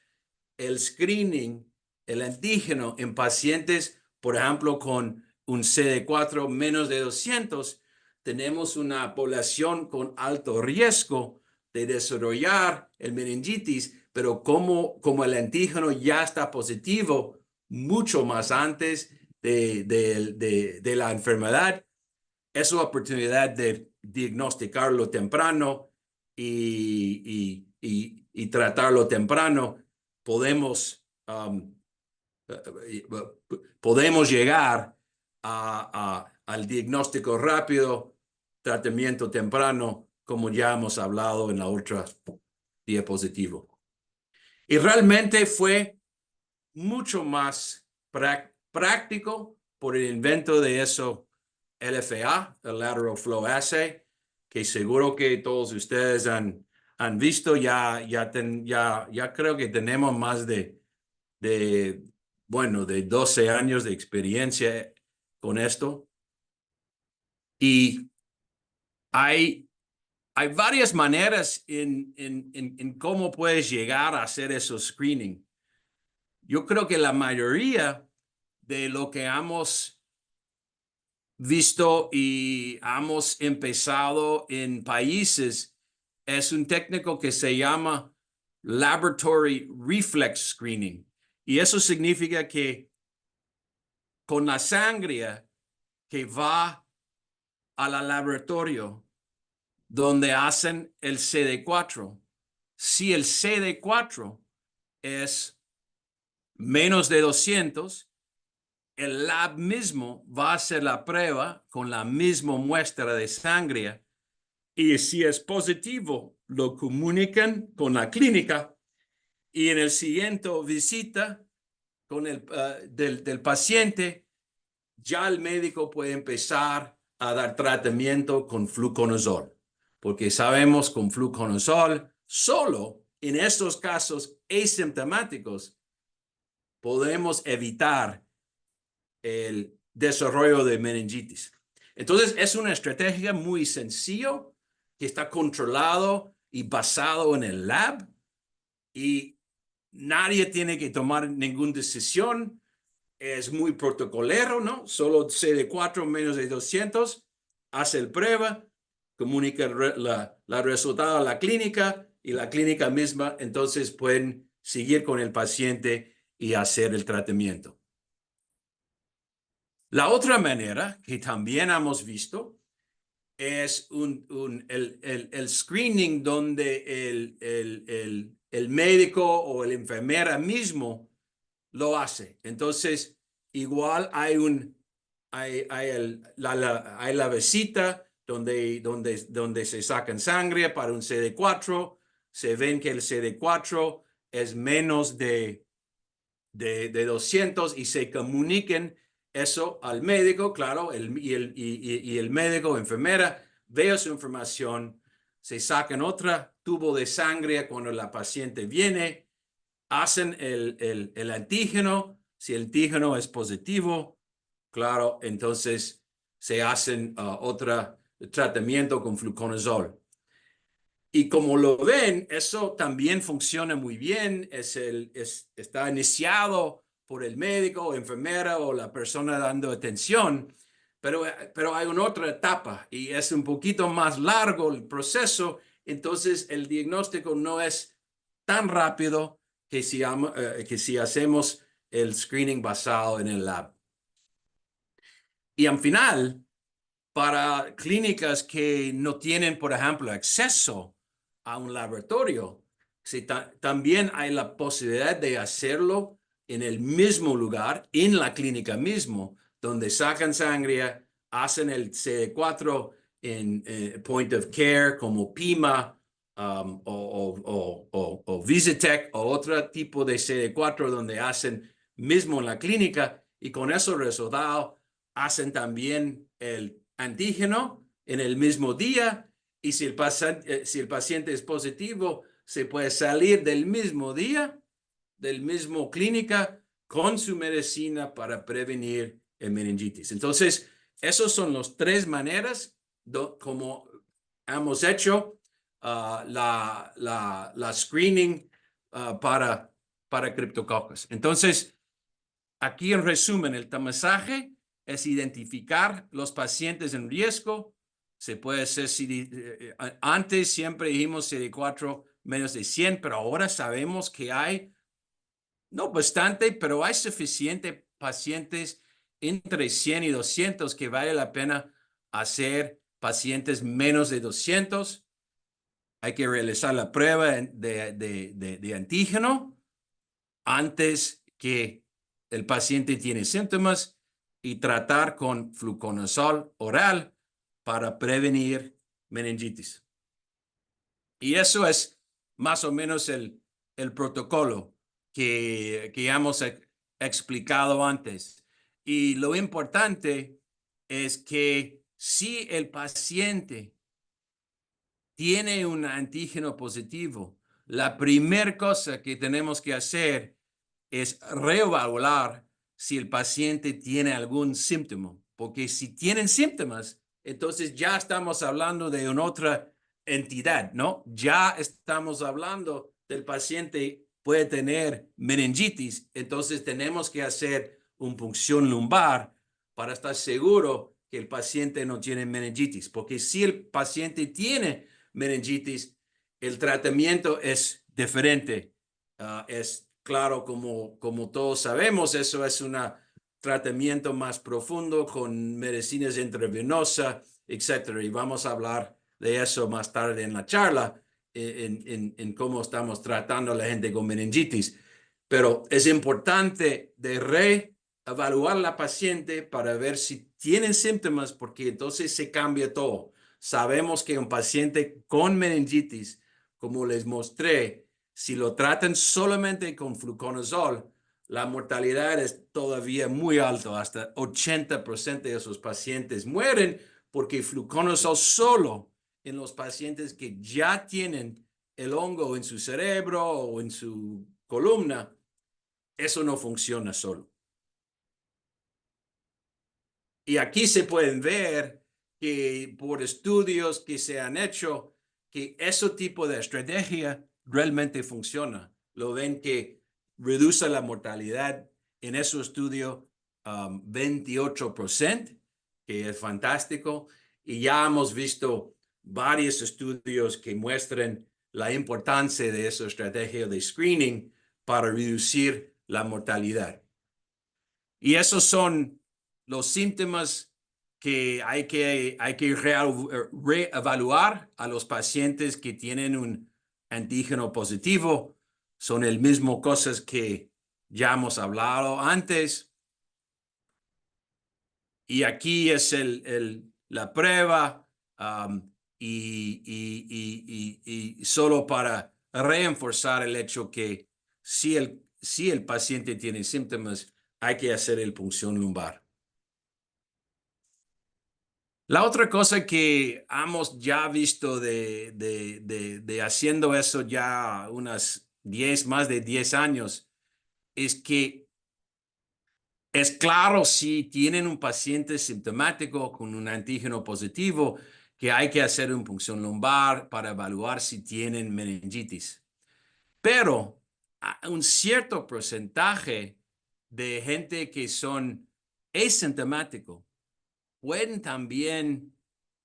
el screening, el antígeno en pacientes, por ejemplo, con un CD4 menos de 200, tenemos una población con alto riesgo de desarrollar el meningitis, pero como el antígeno ya está positivo mucho más antes de la enfermedad, es una oportunidad de diagnosticarlo temprano y tratarlo temprano. Podemos llegar al diagnóstico rápido, tratamiento temprano, como ya hemos hablado en la otra diapositiva. Y realmente fue mucho más práctico por el invento de eso LFA, el Lateral Flow Assay, que seguro que todos ustedes han visto. Ya creo que tenemos más de 12 años de experiencia con esto. Y hay varias maneras en cómo puedes llegar a hacer esos screening. Yo creo que la mayoría de lo que hemos visto y hemos empezado en países es un técnico que se llama Laboratory Reflex Screening. Y eso significa que con la sangre que va al laboratorio donde hacen el CD4, si el CD4 es menos de 200, el lab mismo va a hacer la prueba con la misma muestra de sangre, y si es positivo, lo comunican con la clínica, y en el siguiente visita con del paciente, ya el médico puede empezar a dar tratamiento con fluconazol, porque sabemos con fluconazol, solo en estos casos asintomáticos, podemos evitar el desarrollo de meningitis. Entonces, es una estrategia muy sencilla que está controlado y basado en el lab, y nadie tiene que tomar ninguna decisión. Es muy protocolero, ¿no? Solo CD4 menos de 200, hace el prueba, comunica la resultado a la clínica, y la clínica misma entonces pueden seguir con el paciente y hacer el tratamiento. La otra manera que también hemos visto es el screening donde el médico o el enfermera mismo lo hace. Entonces, igual hay la visita donde se sacan sangre para un CD4, se ven que el CD4 es menos de 200 y se comuniquen eso al médico, claro, y el médico o enfermera ve su información, se sacan otro tubo de sangre cuando la paciente viene, hacen el antígeno. Si el antígeno es positivo, claro, entonces se hacen otro tratamiento con fluconazol. Y como lo ven, eso también funciona muy bien. Está iniciado por el médico o enfermera o la persona dando atención, pero hay una otra etapa y es un poquito más largo el proceso, entonces el diagnóstico no es tan rápido que si hacemos el screening basado en el lab. Y al final, para clínicas que no tienen, por ejemplo, acceso a un laboratorio, también hay la posibilidad de hacerlo en el mismo lugar, en la clínica mismo, donde sacan sangre, hacen el CD4 en point of care como PIMA o Visitech o otro tipo de CD4 donde hacen mismo en la clínica y con esos resultados hacen también el antígeno en el mismo día y si el paciente es positivo, se puede salir del mismo día, del mismo clínica, con su medicina para prevenir el meningitis. Entonces, esas son las tres maneras como hemos hecho la screening para criptococcus. Entonces, aquí en resumen, el tamizaje es identificar los pacientes en riesgo. Se puede hacer antes siempre dijimos CD4 menos de 100, pero ahora sabemos que hay, no bastante, pero hay suficientes pacientes entre 100 y 200 que vale la pena hacer pacientes menos de 200. Hay que realizar la prueba de antígeno antes que el paciente tiene síntomas y tratar con fluconazol oral para prevenir meningitis. Y eso es más o menos el protocolo que hemos explicado antes. Y lo importante es que si el paciente tiene un antígeno positivo, la primera cosa que tenemos que hacer es reevaluar si el paciente tiene algún síntoma, porque si tienen síntomas, entonces ya estamos hablando de una otra entidad, ¿no? Ya estamos hablando del paciente puede tener meningitis, entonces tenemos que hacer una punción lumbar para estar seguro que el paciente no tiene meningitis, porque si el paciente tiene meningitis, el tratamiento es diferente. Es claro, como todos sabemos, eso es un tratamiento más profundo con medicinas intravenosas, etcétera. Y vamos a hablar de eso más tarde en la charla, en cómo estamos tratando a la gente con meningitis. Pero es importante de reevaluar a la paciente para ver si tienen síntomas, porque entonces se cambia todo. Sabemos que un paciente con meningitis, como les mostré, si lo tratan solamente con fluconazol, la mortalidad es todavía muy alta, hasta 80% de esos pacientes mueren porque fluconazol solo en los pacientes que ya tienen el hongo en su cerebro o en su columna, eso no funciona solo. Y aquí se pueden ver que por estudios que se han hecho, que ese tipo de estrategia realmente funciona. Lo ven que reduce la mortalidad en ese estudio 28%, que es fantástico. Y ya hemos visto varios estudios que muestran la importancia de esa estrategia de screening para reducir la mortalidad. Y esos son los síntomas que hay que reevaluar a los pacientes que tienen un antígeno positivo. Son el mismo cosas que ya hemos hablado antes. Y aquí es la prueba y solo para reforzar el hecho que si el paciente tiene síntomas, hay que hacer el punción lumbar. La otra cosa que hemos ya visto de haciendo eso ya más de 10 años es que es claro si tienen un paciente sintomático con un antígeno positivo que hay que hacer una punción lumbar para evaluar si tienen meningitis. Pero un cierto porcentaje de gente que son asintomáticos pueden también,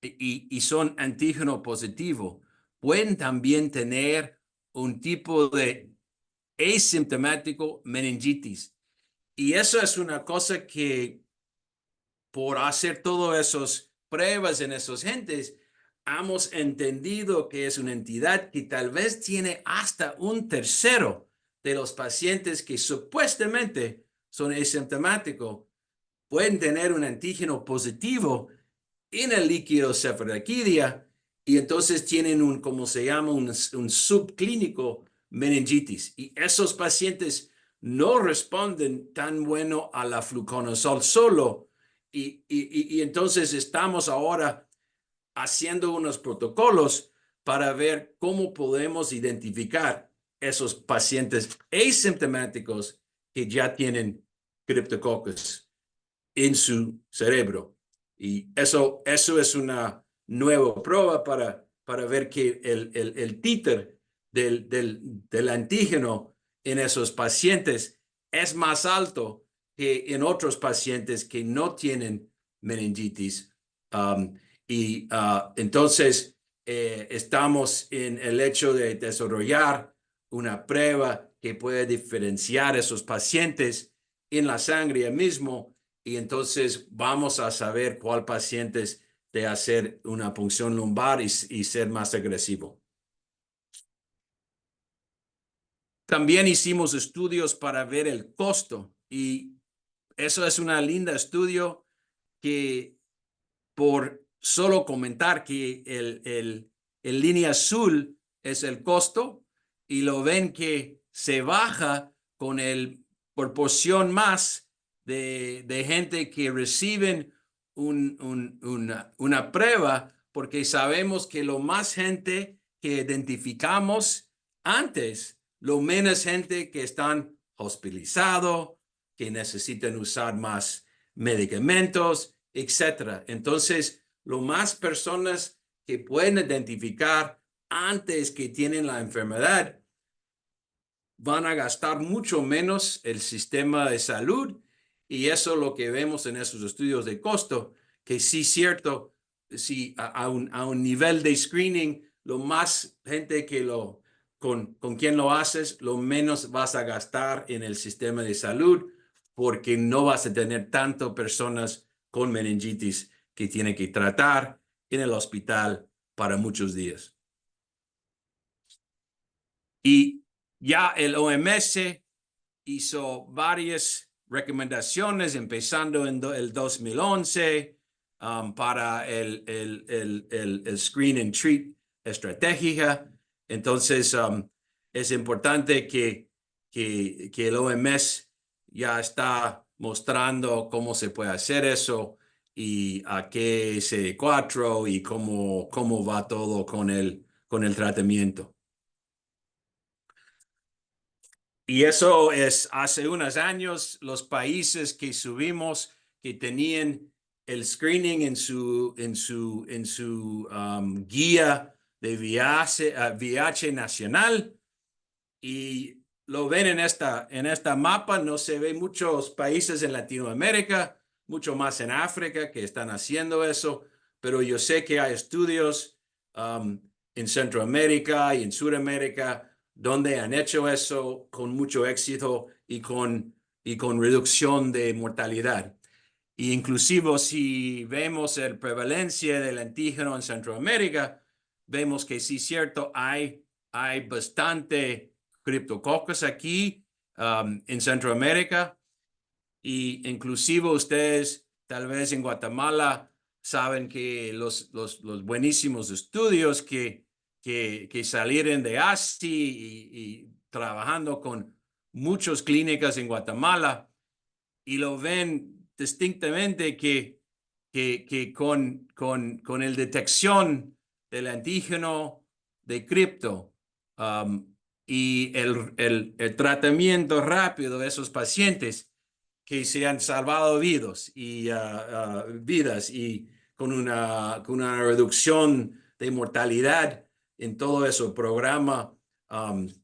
y son antígeno positivo, pueden también tener un tipo de asintomático meningitis. Y eso es una cosa que por hacer todas esas pruebas en esos gentes, hemos entendido que es una entidad que tal vez tiene hasta un tercero de los pacientes que supuestamente son asintomáticos, pueden tener un antígeno positivo en el líquido cefalorraquídea y entonces tienen como se llama, un subclínico meningitis. Y esos pacientes no responden tan bueno a la fluconazol solo. Y entonces estamos ahora haciendo unos protocolos para ver cómo podemos identificar esos pacientes asintomáticos que ya tienen Cryptococcus en su cerebro. Y eso es una nueva prueba para ver que el títer del antígeno en esos pacientes es más alto que en otros pacientes que no tienen meningitis. Entonces, estamos en el hecho de desarrollar una prueba que puede diferenciar esos pacientes en la sangre mismo y entonces vamos a saber cuál pacientes de hacer una punción lumbar y ser más agresivo. También hicimos estudios para ver el costo y eso es una linda estudio que por solo comentar que el línea azul es el costo y lo ven que se baja con el proporción más de gente que reciben una prueba porque sabemos que lo más gente que identificamos antes, lo menos gente que están hospitalizados, que necesitan usar más medicamentos, etcétera. Entonces, lo más personas que pueden identificar antes que tienen la enfermedad van a gastar mucho menos el sistema de salud y eso es lo que vemos en esos estudios de costo, que sí es cierto, si a un nivel de screening, lo más gente que con quien lo haces, lo menos vas a gastar en el sistema de salud porque no vas a tener tanto personas con meningitis que tienen que tratar en el hospital para muchos días. Y ya el OMS hizo varias recomendaciones, empezando en el 2011 para el Screen and Treat estratégica. Entonces, es importante que el OMS ya está mostrando cómo se puede hacer eso y a qué CD4 y cómo va todo con el tratamiento. Y eso es hace unos años los países que subimos que tenían el screening en su guía de VIH nacional y lo ven en esta mapa. No se ve muchos países en Latinoamérica, mucho más en África que están haciendo eso, pero yo sé que hay estudios en Centroamérica y en Sudamérica donde han hecho eso con mucho éxito y con reducción de mortalidad. Y inclusive si vemos la prevalencia del antígeno en Centroamérica, vemos que sí es cierto, hay bastante Cryptococcus aquí en Centroamérica y inclusive ustedes tal vez en Guatemala saben que los buenísimos estudios que salieron de ASTI y trabajando con muchas clínicas en Guatemala y lo ven distintamente que con el detección del antígeno de cripto y el tratamiento rápido de esos pacientes que se han salvado vidas y con una reducción de mortalidad en todo ese programa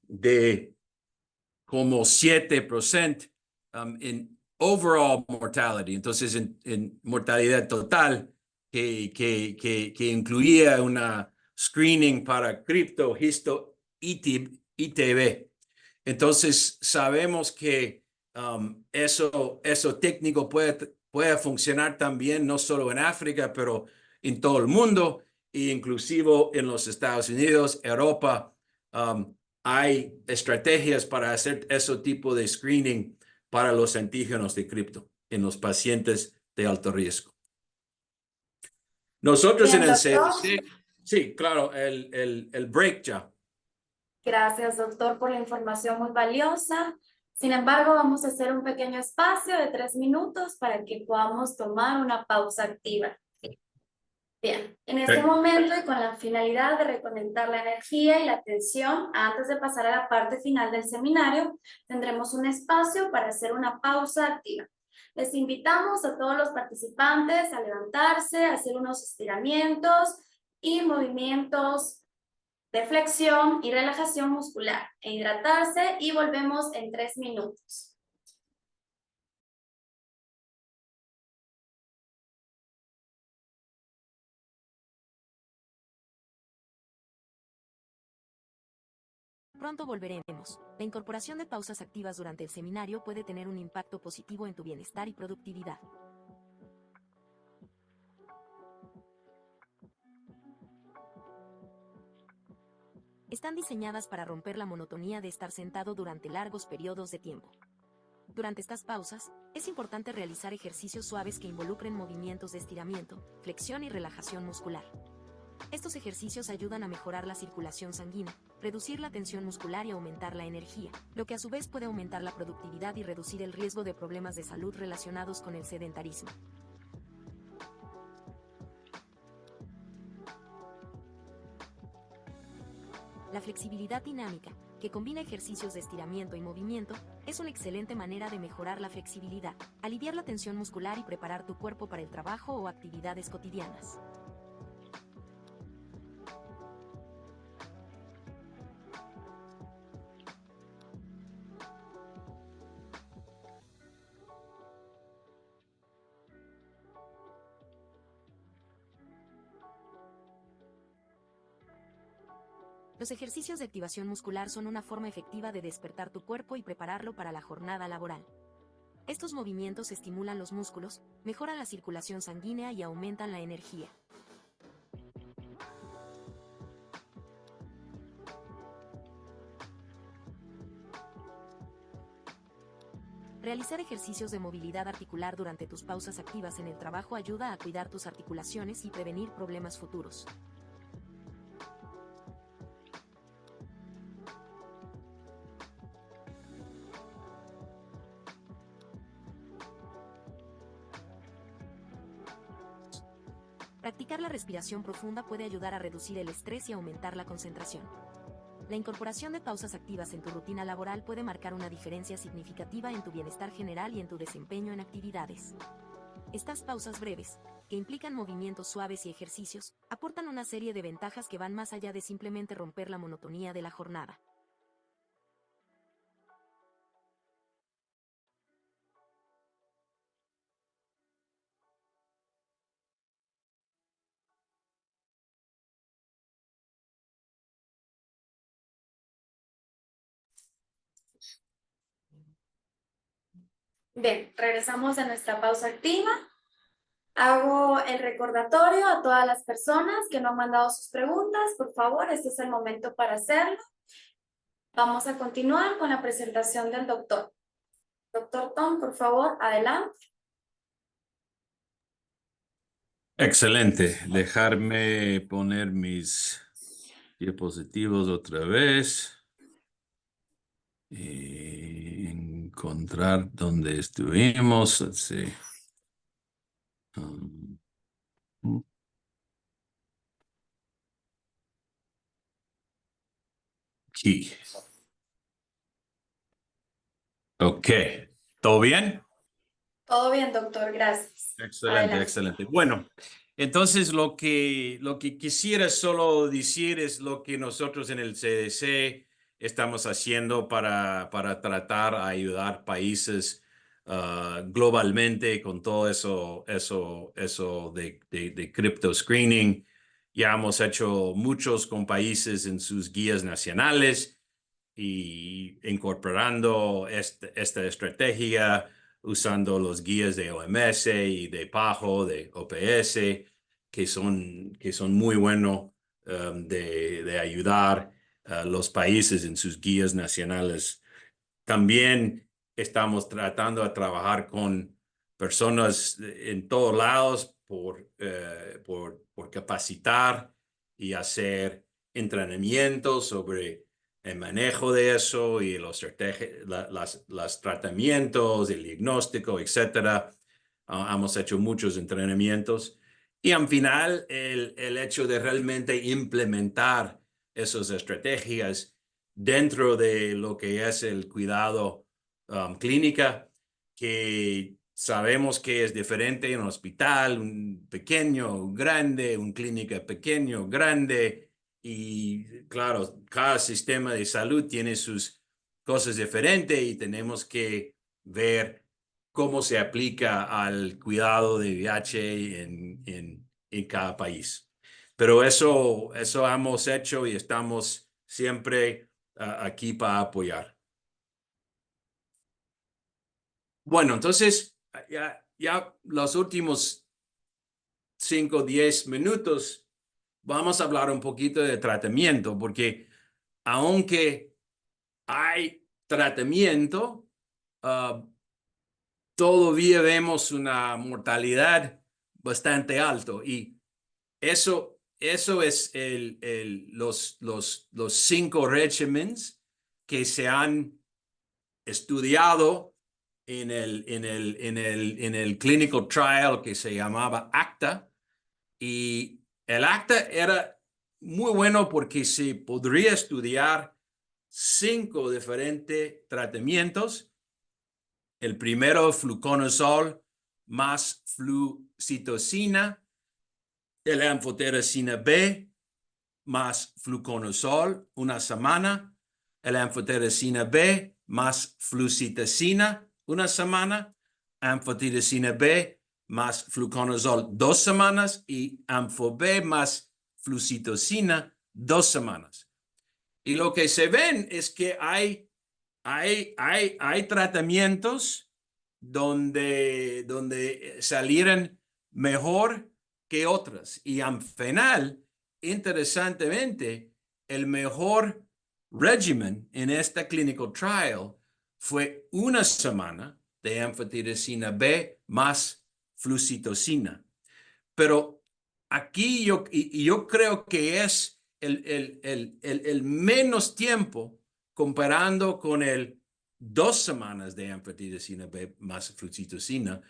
de como 7% overall mortality. Entonces, en mortalidad total, que incluía una screening para cripto, histo, ITB. Entonces, sabemos que eso técnico puede funcionar también, no solo en África, pero en todo el mundo, e inclusive en los Estados Unidos, Europa. Hay estrategias para hacer ese tipo de screening para los antígenos de cripto en los pacientes de alto riesgo. Nosotros en Bien, el doctor. CDC, sí, claro, el break ya. Gracias, doctor, por la información muy valiosa. Sin embargo, vamos a hacer un pequeño espacio de 3 minutos para que podamos tomar una pausa activa. Bien, en este momento y con la finalidad de reconectar la energía y la atención antes de pasar a la parte final del seminario, tendremos un espacio para hacer una pausa activa. Les invitamos a todos los participantes a levantarse, a hacer unos estiramientos y movimientos de flexión y relajación muscular, e hidratarse, y volvemos en 3 minutos. Pronto volveremos. La incorporación de pausas activas durante el seminario puede tener un impacto positivo en tu bienestar y productividad. Están diseñadas para romper la monotonía de estar sentado durante largos periodos de tiempo. Durante estas pausas, es importante realizar ejercicios suaves que involucren movimientos de estiramiento, flexión y relajación muscular. Estos ejercicios ayudan a mejorar la circulación sanguínea, reducir la tensión muscular y aumentar la energía, lo que a su vez puede aumentar la productividad y reducir el riesgo de problemas de salud relacionados con el sedentarismo. La flexibilidad dinámica, que combina ejercicios de estiramiento y movimiento, es una excelente manera de mejorar la flexibilidad, aliviar la tensión muscular y preparar tu cuerpo para el trabajo o actividades cotidianas. Los ejercicios de activación muscular son una forma efectiva de despertar tu cuerpo y prepararlo para la jornada laboral. Estos movimientos estimulan los músculos, mejoran la circulación sanguínea y aumentan la energía. Realizar ejercicios de movilidad articular durante tus pausas activas en el trabajo ayuda a cuidar tus articulaciones y prevenir problemas futuros. Practicar la respiración profunda puede ayudar a reducir el estrés y aumentar la concentración. La incorporación de pausas activas en tu rutina laboral puede marcar una diferencia significativa en tu bienestar general y en tu desempeño en actividades. Estas pausas breves, que implican movimientos suaves y ejercicios, aportan una serie de ventajas que van más allá de simplemente romper la monotonía de la jornada. Bien, regresamos a nuestra pausa activa. Hago el recordatorio a todas las personas que no han mandado sus preguntas. Por favor, este es el momento para hacerlo. Vamos a continuar con la presentación del doctor. Doctor Tom, por favor, adelante. Excelente. Dejarme poner mis diapositivos otra vez. Y encontrar dónde estuvimos. Let's see. Aquí. Ok. ¿Todo bien? Todo bien, doctor, gracias. Excelente, Adelante. excelente. Bueno, entonces lo que quisiera solo decir es lo que nosotros en el CDC estamos haciendo para tratar de ayudar países globalmente con todo eso de crypto screening. Ya hemos hecho muchos con países en sus guías nacionales y incorporando esta estrategia, usando los guías de OMS y de PAHO, de OPS, que son muy buenos de ayudar a los países en sus guías nacionales. También estamos tratando de trabajar con personas en todos lados por capacitar y hacer entrenamientos sobre el manejo de eso y los tratamientos, el diagnóstico, etcétera. Hemos hecho muchos entrenamientos y al final el hecho de realmente implementar esas estrategias dentro de lo que es el cuidado clínica, que sabemos que es diferente en un hospital, un pequeño, un grande, un clínica pequeño, grande, y claro, cada sistema de salud tiene sus cosas diferentes y tenemos que ver cómo se aplica al cuidado de VIH en cada país. Pero eso hemos hecho y estamos siempre aquí para apoyar. Bueno, entonces, ya los últimos 5 o 10 minutos vamos a hablar un poquito de tratamiento, porque aunque hay tratamiento, todavía vemos una mortalidad bastante alta y eso es los 5 regímenes que se han estudiado en el clinical trial que se llamaba ACTA. Y el ACTA era muy bueno porque se podría estudiar 5 diferentes tratamientos. El primero, fluconazol más flucitosina. El anfotericina B más fluconazol una semana. El anfotericina B más flucitosina una semana. Anfotericina B más fluconazol 2 semanas y Anfo-B más flucitosina 2 semanas. Y lo que se ven es que hay tratamientos donde salieron mejor que otras. Y al final, interesantemente, el mejor régimen en esta clinical trial fue una semana de anfotericina B más flucitosina. Pero aquí yo creo que es el menos tiempo comparando con el 2 semanas de anfotericina B más flucitosina,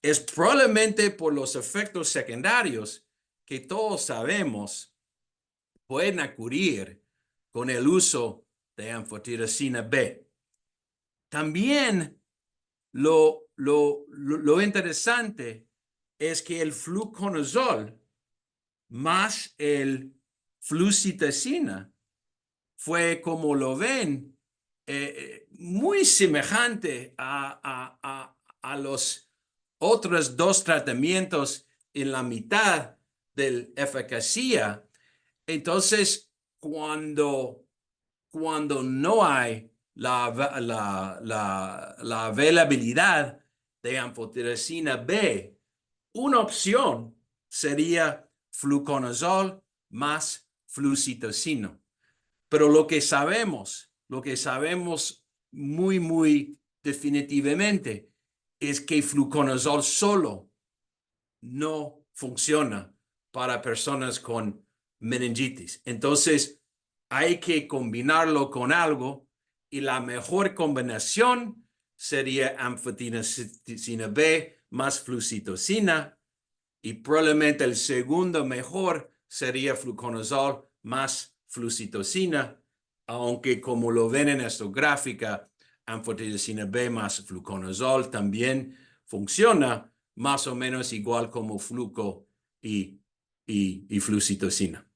es probablemente por los efectos secundarios que todos sabemos pueden ocurrir con el uso de anfotericina B. También lo interesante es que el fluconazol más el flucitosina fue, como lo ven, muy semejante a los otros 2 tratamientos en la mitad de la eficacia. Entonces, cuando no hay la availabilidad de anfotericina B, una opción sería fluconazol más flucitosina. Pero lo que sabemos muy definitivamente es que fluconazol solo no funciona para personas con meningitis. Entonces, hay que combinarlo con algo y la mejor combinación sería anfotericina B más flucitosina y probablemente el segundo mejor sería fluconazol más flucitosina, aunque como lo ven en esta gráfica, anfotericina B más fluconazol también funciona más o menos igual como fluco y flucitosina.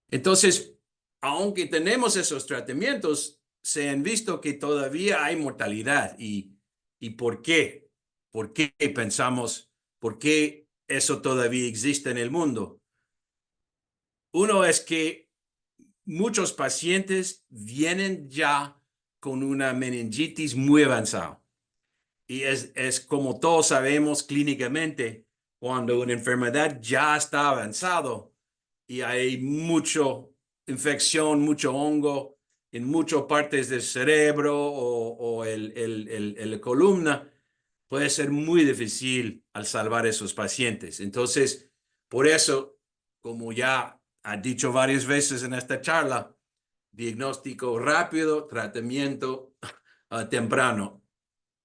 Entonces, aunque tenemos esos tratamientos, se han visto que todavía hay mortalidad. ¿Y por qué? ¿Por qué pensamos, por qué eso todavía existe en el mundo? Uno es que muchos pacientes vienen ya con una meningitis muy avanzada. Y es como todos sabemos clínicamente, cuando una enfermedad ya está avanzado y hay mucha infección, mucho hongo en muchas partes del cerebro o la columna, puede ser muy difícil al salvar a esos pacientes. Entonces, por eso, como ya ha dicho varias veces en esta charla, diagnóstico rápido, tratamiento temprano.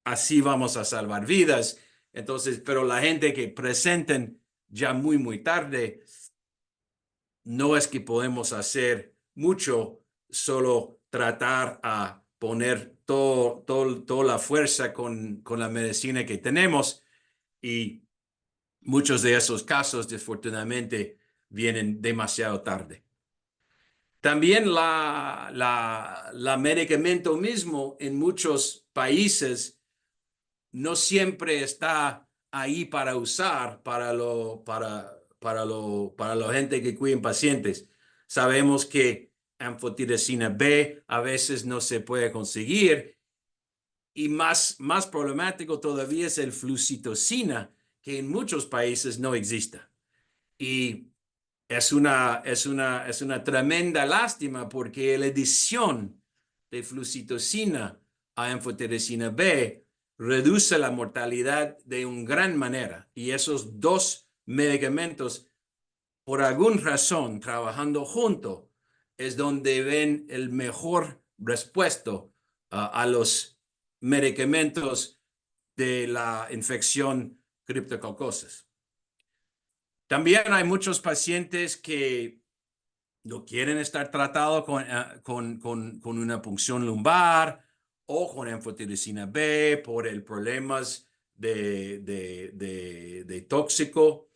Así vamos a salvar vidas. Entonces, pero la gente que presenten ya muy tarde, no es que podemos hacer mucho, solo tratar a poner toda la fuerza con la medicina que tenemos, y muchos de esos casos, desafortunadamente, vienen demasiado tarde. También la medicamento mismo en muchos países no siempre está ahí para usar para la gente que cuida pacientes. Sabemos que anfotericina B a veces no se puede conseguir, y más problemático todavía es el flucitocina, que en muchos países no existe. Y es una tremenda lástima, porque la adición de flucitocina a anfotericina B reduce la mortalidad de una gran manera. Y esos dos medicamentos, por alguna razón, trabajando juntos, es donde ven el mejor respuesta a los medicamentos de la infección criptococcosas. También hay muchos pacientes que no quieren estar tratados con una punción lumbar o con anfotericina B por el problemas de tóxico.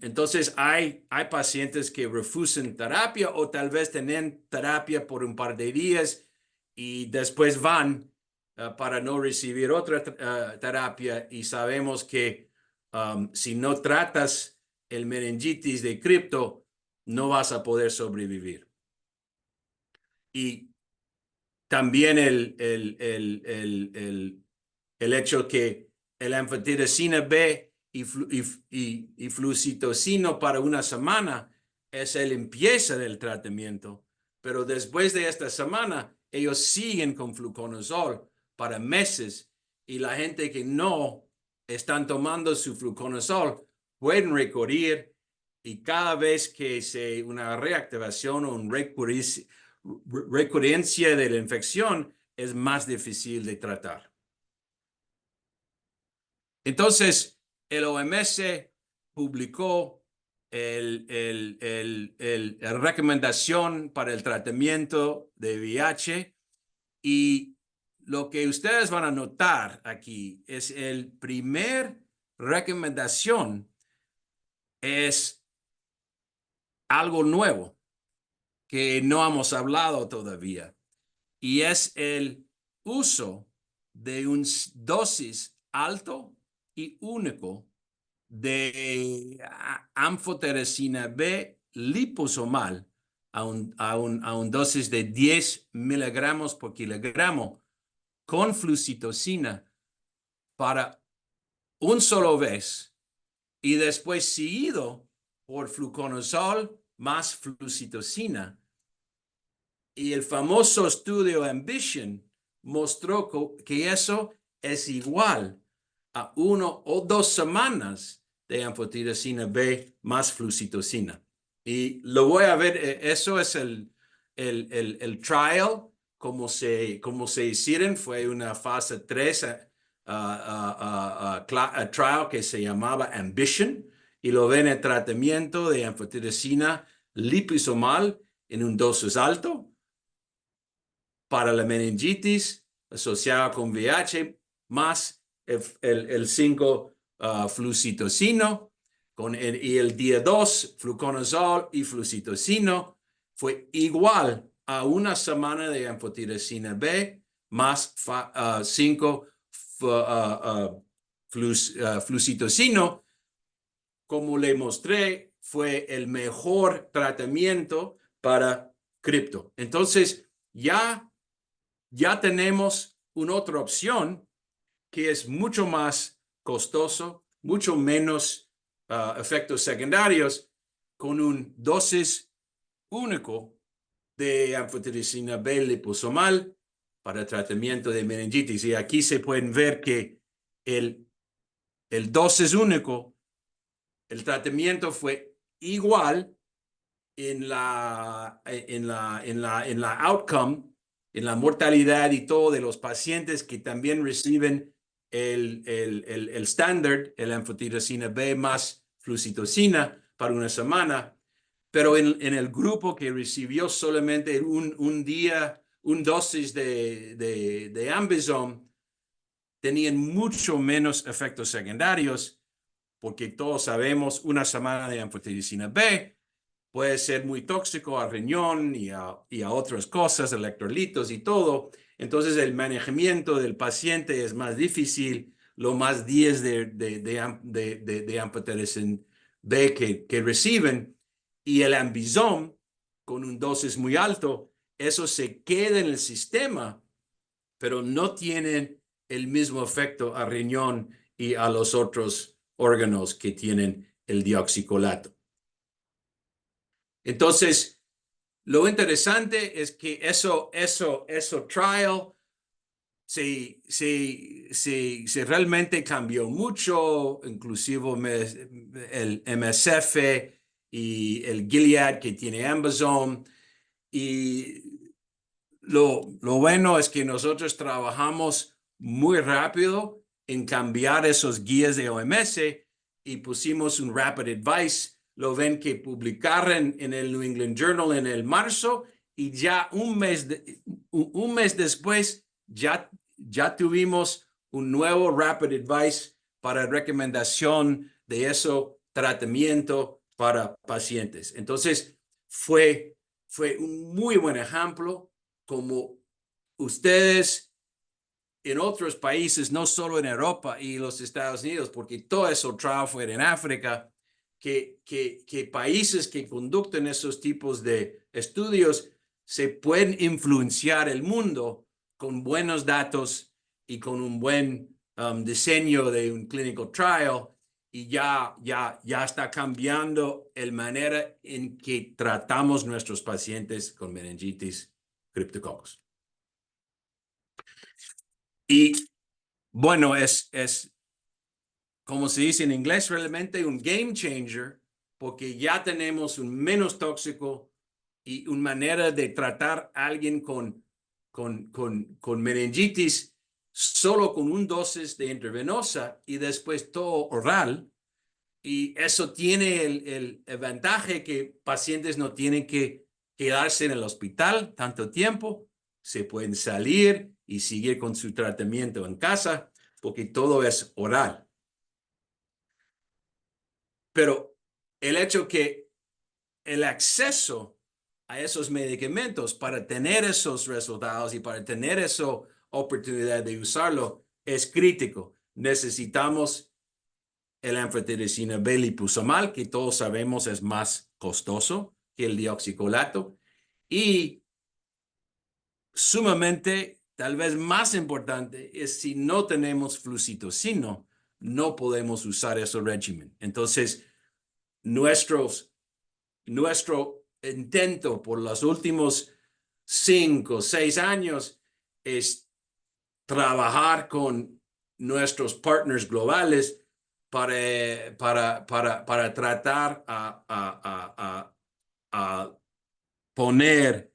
Entonces hay pacientes que refusan terapia, o tal vez tienen terapia por un par de días y después van para no recibir otra terapia, y sabemos que si no tratas el meningitis de cripto, no vas a poder sobrevivir. Y también el hecho que el anfotericina B y flucitocina para una semana es la limpieza del tratamiento, pero después de esta semana ellos siguen con fluconazol para meses, y la gente que no están tomando su fluconazol pueden recurrir, y cada vez que se una reactivación o una recurrencia de la infección, es más difícil de tratar. Entonces, el OMS publicó la recomendación para el tratamiento de VIH, y lo que ustedes van a notar aquí es el primer recomendación es algo nuevo que no hemos hablado todavía, y es el uso de un dosis alto y único de anfotericina B liposomal a un dosis de 10 miligramos por kilogramo con flucitocina para un solo vez, y después seguido por fluconazol más flucitocina. Y el famoso estudio Ambition mostró que eso es igual a 1 o 2 semanas de anfotericina B más flucitocina. Y lo voy a ver, eso es el trial, como se hicieron, fue una fase 3 trial que se llamaba Ambition, y lo ven el tratamiento de anfotericina liposomal en un dosis alto para la meningitis asociada con VIH, más el 5 flucitocino, y el día 2 fluconazol y flucitocino, fue igual a una semana de anfotericina B más 5 flucitocino, como le mostré, fue el mejor tratamiento para cripto. Entonces, ya tenemos una otra opción que es mucho más costoso, mucho menos efectos secundarios, con un dosis único de anfotericina B liposomal para tratamiento de meningitis. Y aquí se pueden ver que el dosis único, el tratamiento fue igual en la outcome, en la mortalidad y todo de los pacientes que también reciben el estándar, el anfotericina B más flucitocina para una semana, pero en el grupo que recibió solamente un dosis de AmBisome, tenían mucho menos efectos secundarios, porque todos sabemos una semana de anfotericina B puede ser muy tóxico al riñón y a otras cosas, electrolitos y todo. Entonces el manejamiento del paciente es más difícil, lo más días de anfotericina B que reciben, y el AmBisome con un dosis muy alto, eso se queda en el sistema, pero no tienen el mismo efecto al riñón y a los otros órganos que tienen el dioxicolato. Entonces, lo interesante es que eso trial se realmente cambió mucho, inclusive el MSF y el Gilead que tiene AmBisome. Y lo bueno es que nosotros trabajamos muy rápido en cambiar esos guías de OMS y pusimos un Rapid Advice. Lo ven que publicaron en el New England Journal en el marzo, y ya un mes después ya tuvimos un nuevo Rapid Advice para recomendación de ese tratamiento para pacientes. Entonces, fue un muy buen ejemplo, como ustedes en otros países, no solo en Europa y los Estados Unidos, porque todo eso trial fue en África, que países que conducten esos tipos de estudios se pueden influenciar el mundo con buenos datos y con un buen diseño de un clinical trial, y ya está cambiando la manera en que tratamos nuestros pacientes con meningitis criptococcus. Y bueno, es como se dice en inglés, realmente un game changer, porque ya tenemos un menos tóxico y una manera de tratar a alguien con meningitis solo con un dosis de intravenosa y después todo oral. Y eso tiene el ventaja que pacientes no tienen que quedarse en el hospital tanto tiempo, se pueden salir y seguir con su tratamiento en casa, porque todo es oral. Pero el hecho que el acceso a esos medicamentos para tener esos resultados y para tener esa oportunidad de usarlo es crítico. Necesitamos el anfotericina B liposomal, que todos sabemos es más costoso que el dioxicolato, y sumamente, tal vez más importante, es si no tenemos flucitocino, no podemos usar ese régimen. Entonces, nuestro intento por los últimos 5 o 6 años es trabajar con nuestros partners globales para tratar a poner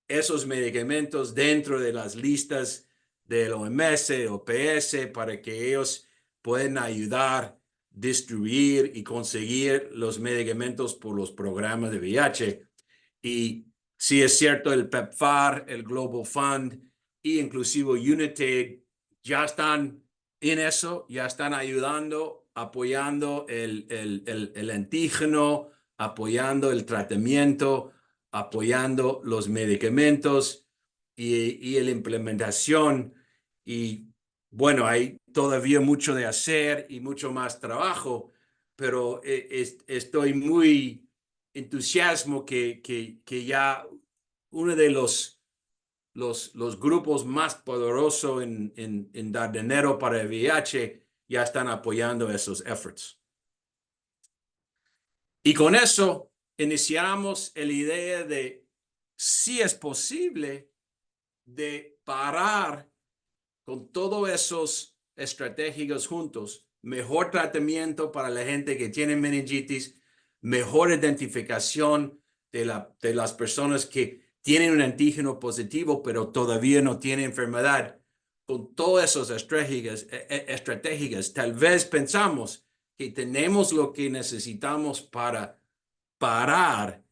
esos medicamentos dentro de las listas del OMS, OPS, para que ellos puedan ayudar a distribuir y conseguir los medicamentos por los programas de VIH. Y sí es cierto, el PEPFAR, el Global Fund y inclusive UNITAID ya están en eso, ya están ayudando, apoyando el antígeno, apoyando el tratamiento apoyando los medicamentos y la implementación. Y bueno, hay todavía mucho de hacer y mucho más trabajo, pero estoy muy entusiasmo que ya uno de los grupos más poderosos en dar dinero para el VIH ya están apoyando esos efforts. Y con eso iniciamos la idea de si es posible de parar con todos esos estrategias juntos, mejor tratamiento para la gente que tiene meningitis, mejor identificación de las personas que tienen un antígeno positivo, pero todavía no tienen enfermedad. Con todas esas estrategias, tal vez pensamos que tenemos lo que necesitamos para parar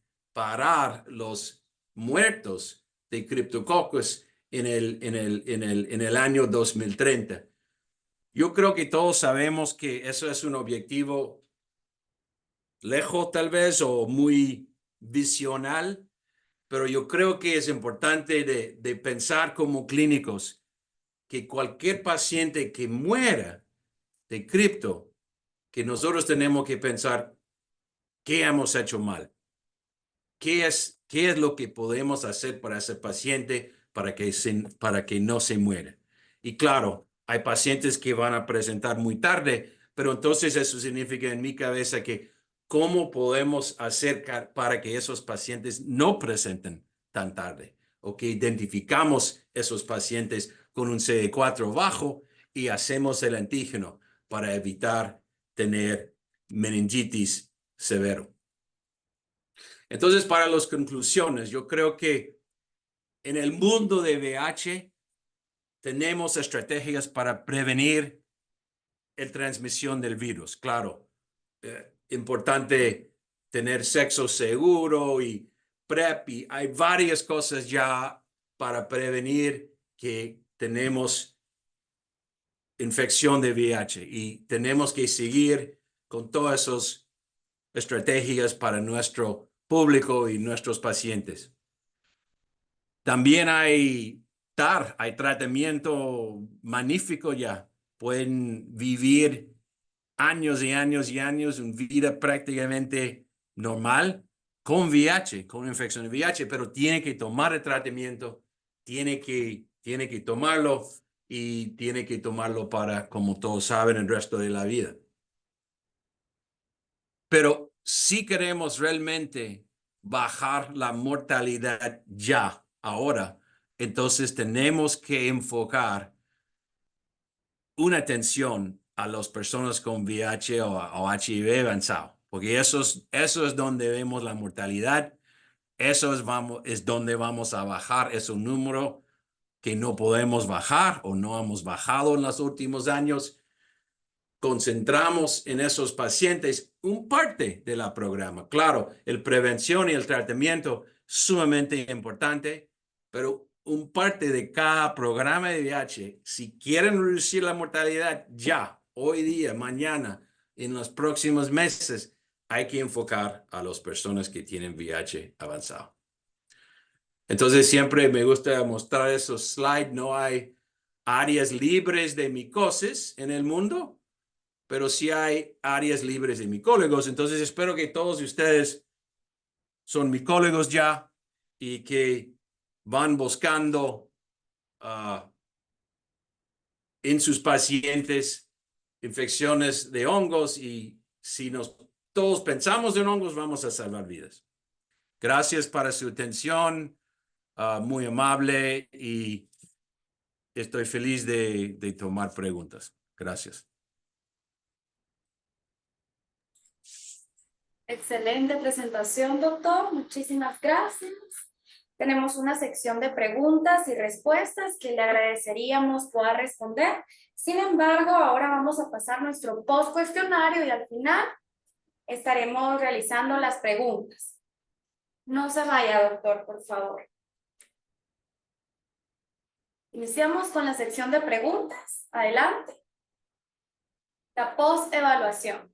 los muertos de criptococcus en el año 2030. Yo creo que todos sabemos que eso es un objetivo lejos tal vez o muy visional, pero yo creo que es importante de pensar como clínicos que cualquier paciente que muera de cripto, que nosotros tenemos que pensar qué hemos hecho mal. ¿Qué es lo que podemos hacer para ese paciente para que no se muera? Y claro, hay pacientes que van a presentar muy tarde, pero entonces eso significa en mi cabeza que ¿cómo podemos hacer para que esos pacientes no presenten tan tarde? O que identificamos esos pacientes con un CD4 bajo y hacemos el antígeno para evitar tener meningitis severo. Entonces, para las conclusiones, yo creo que en el mundo de VIH tenemos estrategias para prevenir la transmisión del virus. Claro, importante tener sexo seguro y PrEP, y hay varias cosas ya para prevenir que tenemos infección de VIH y tenemos que seguir con todas esas estrategias para nuestro público y nuestros pacientes. También hay tratamiento magnífico ya. Pueden vivir años y años y años, una vida prácticamente normal con VIH, con infección de VIH, pero tiene que tomar el tratamiento, tiene que tomarlo y tiene que tomarlo para, como todos saben, el resto de la vida. Pero si queremos realmente bajar la mortalidad ya, ahora, entonces tenemos que enfocar una atención a las personas con VIH o HIV avanzado, porque eso es donde vemos la mortalidad, eso es donde vamos a bajar ese número que no podemos bajar o no hemos bajado en los últimos años. Concentramos en esos pacientes un parte de la programa. Claro, el prevención y el tratamiento sumamente importante, pero un parte de cada programa de VIH, si quieren reducir la mortalidad ya, hoy día, mañana, en los próximos meses, hay que enfocar a las personas que tienen VIH avanzado. Entonces, siempre me gusta mostrar esos slides. No hay áreas libres de micosis en el mundo, pero sí hay áreas libres de micólogos. Entonces, espero que todos ustedes son micólogos ya y que van buscando en sus pacientes infecciones de hongos, y si todos pensamos en hongos, vamos a salvar vidas. Gracias para su atención, muy amable, y estoy feliz de tomar preguntas. Gracias. Excelente presentación, doctor. Muchísimas gracias. Tenemos una sección de preguntas y respuestas que le agradeceríamos pueda responder. Sin embargo, ahora vamos a pasar nuestro post cuestionario y al final estaremos realizando las preguntas. No se vaya, doctor, por favor. Iniciamos con la sección de preguntas. Adelante. La post-evaluación.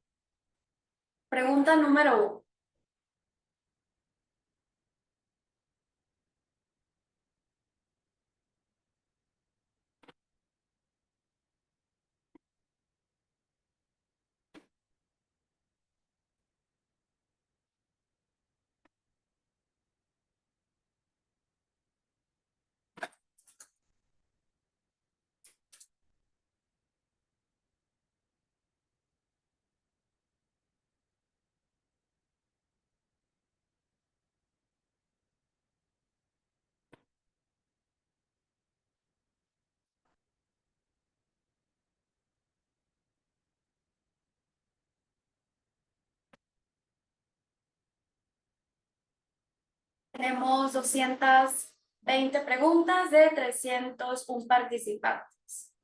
Pregunta número 1. Tenemos 220 preguntas de 301 participantes.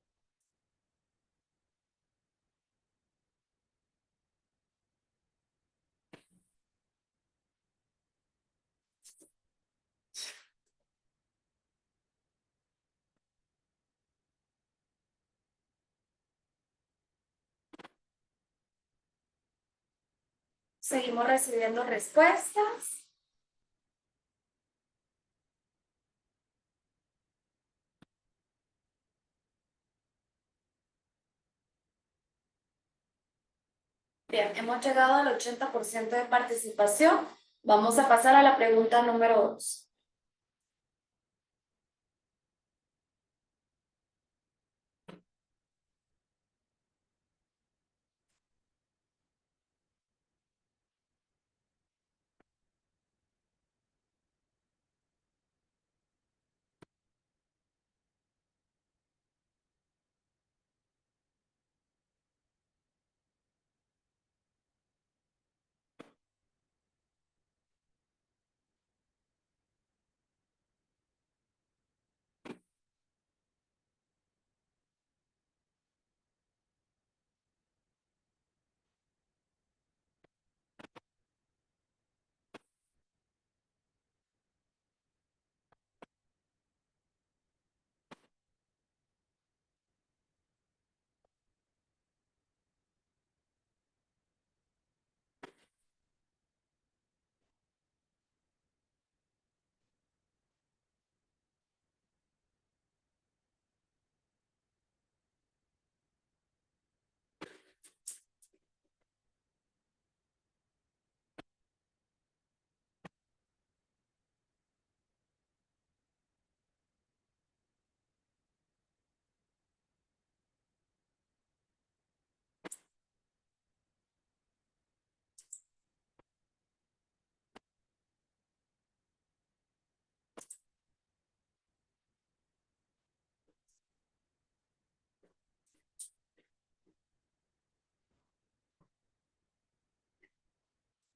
Seguimos recibiendo respuestas. Bien, hemos llegado al 80% de participación. Vamos a pasar a la pregunta número 2.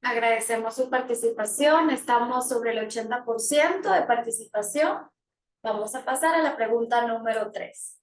Agradecemos su participación. Estamos sobre el 80% de participación. Vamos a pasar a la pregunta número 3.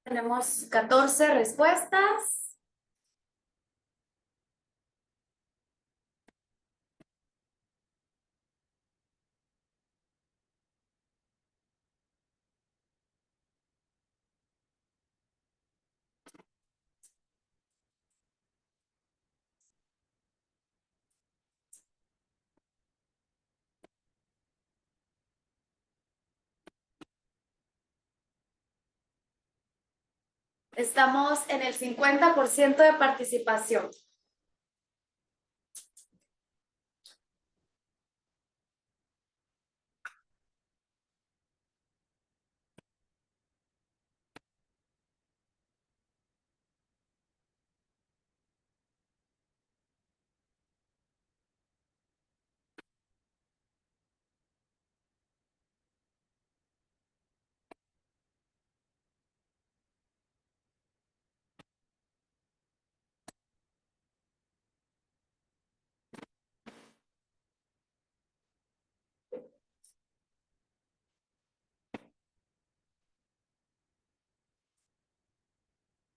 Tenemos 14 respuestas. Estamos en el 50% de participación.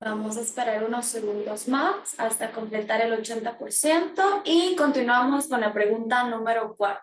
Vamos a esperar unos segundos más hasta completar el 80% y continuamos con la pregunta número 4.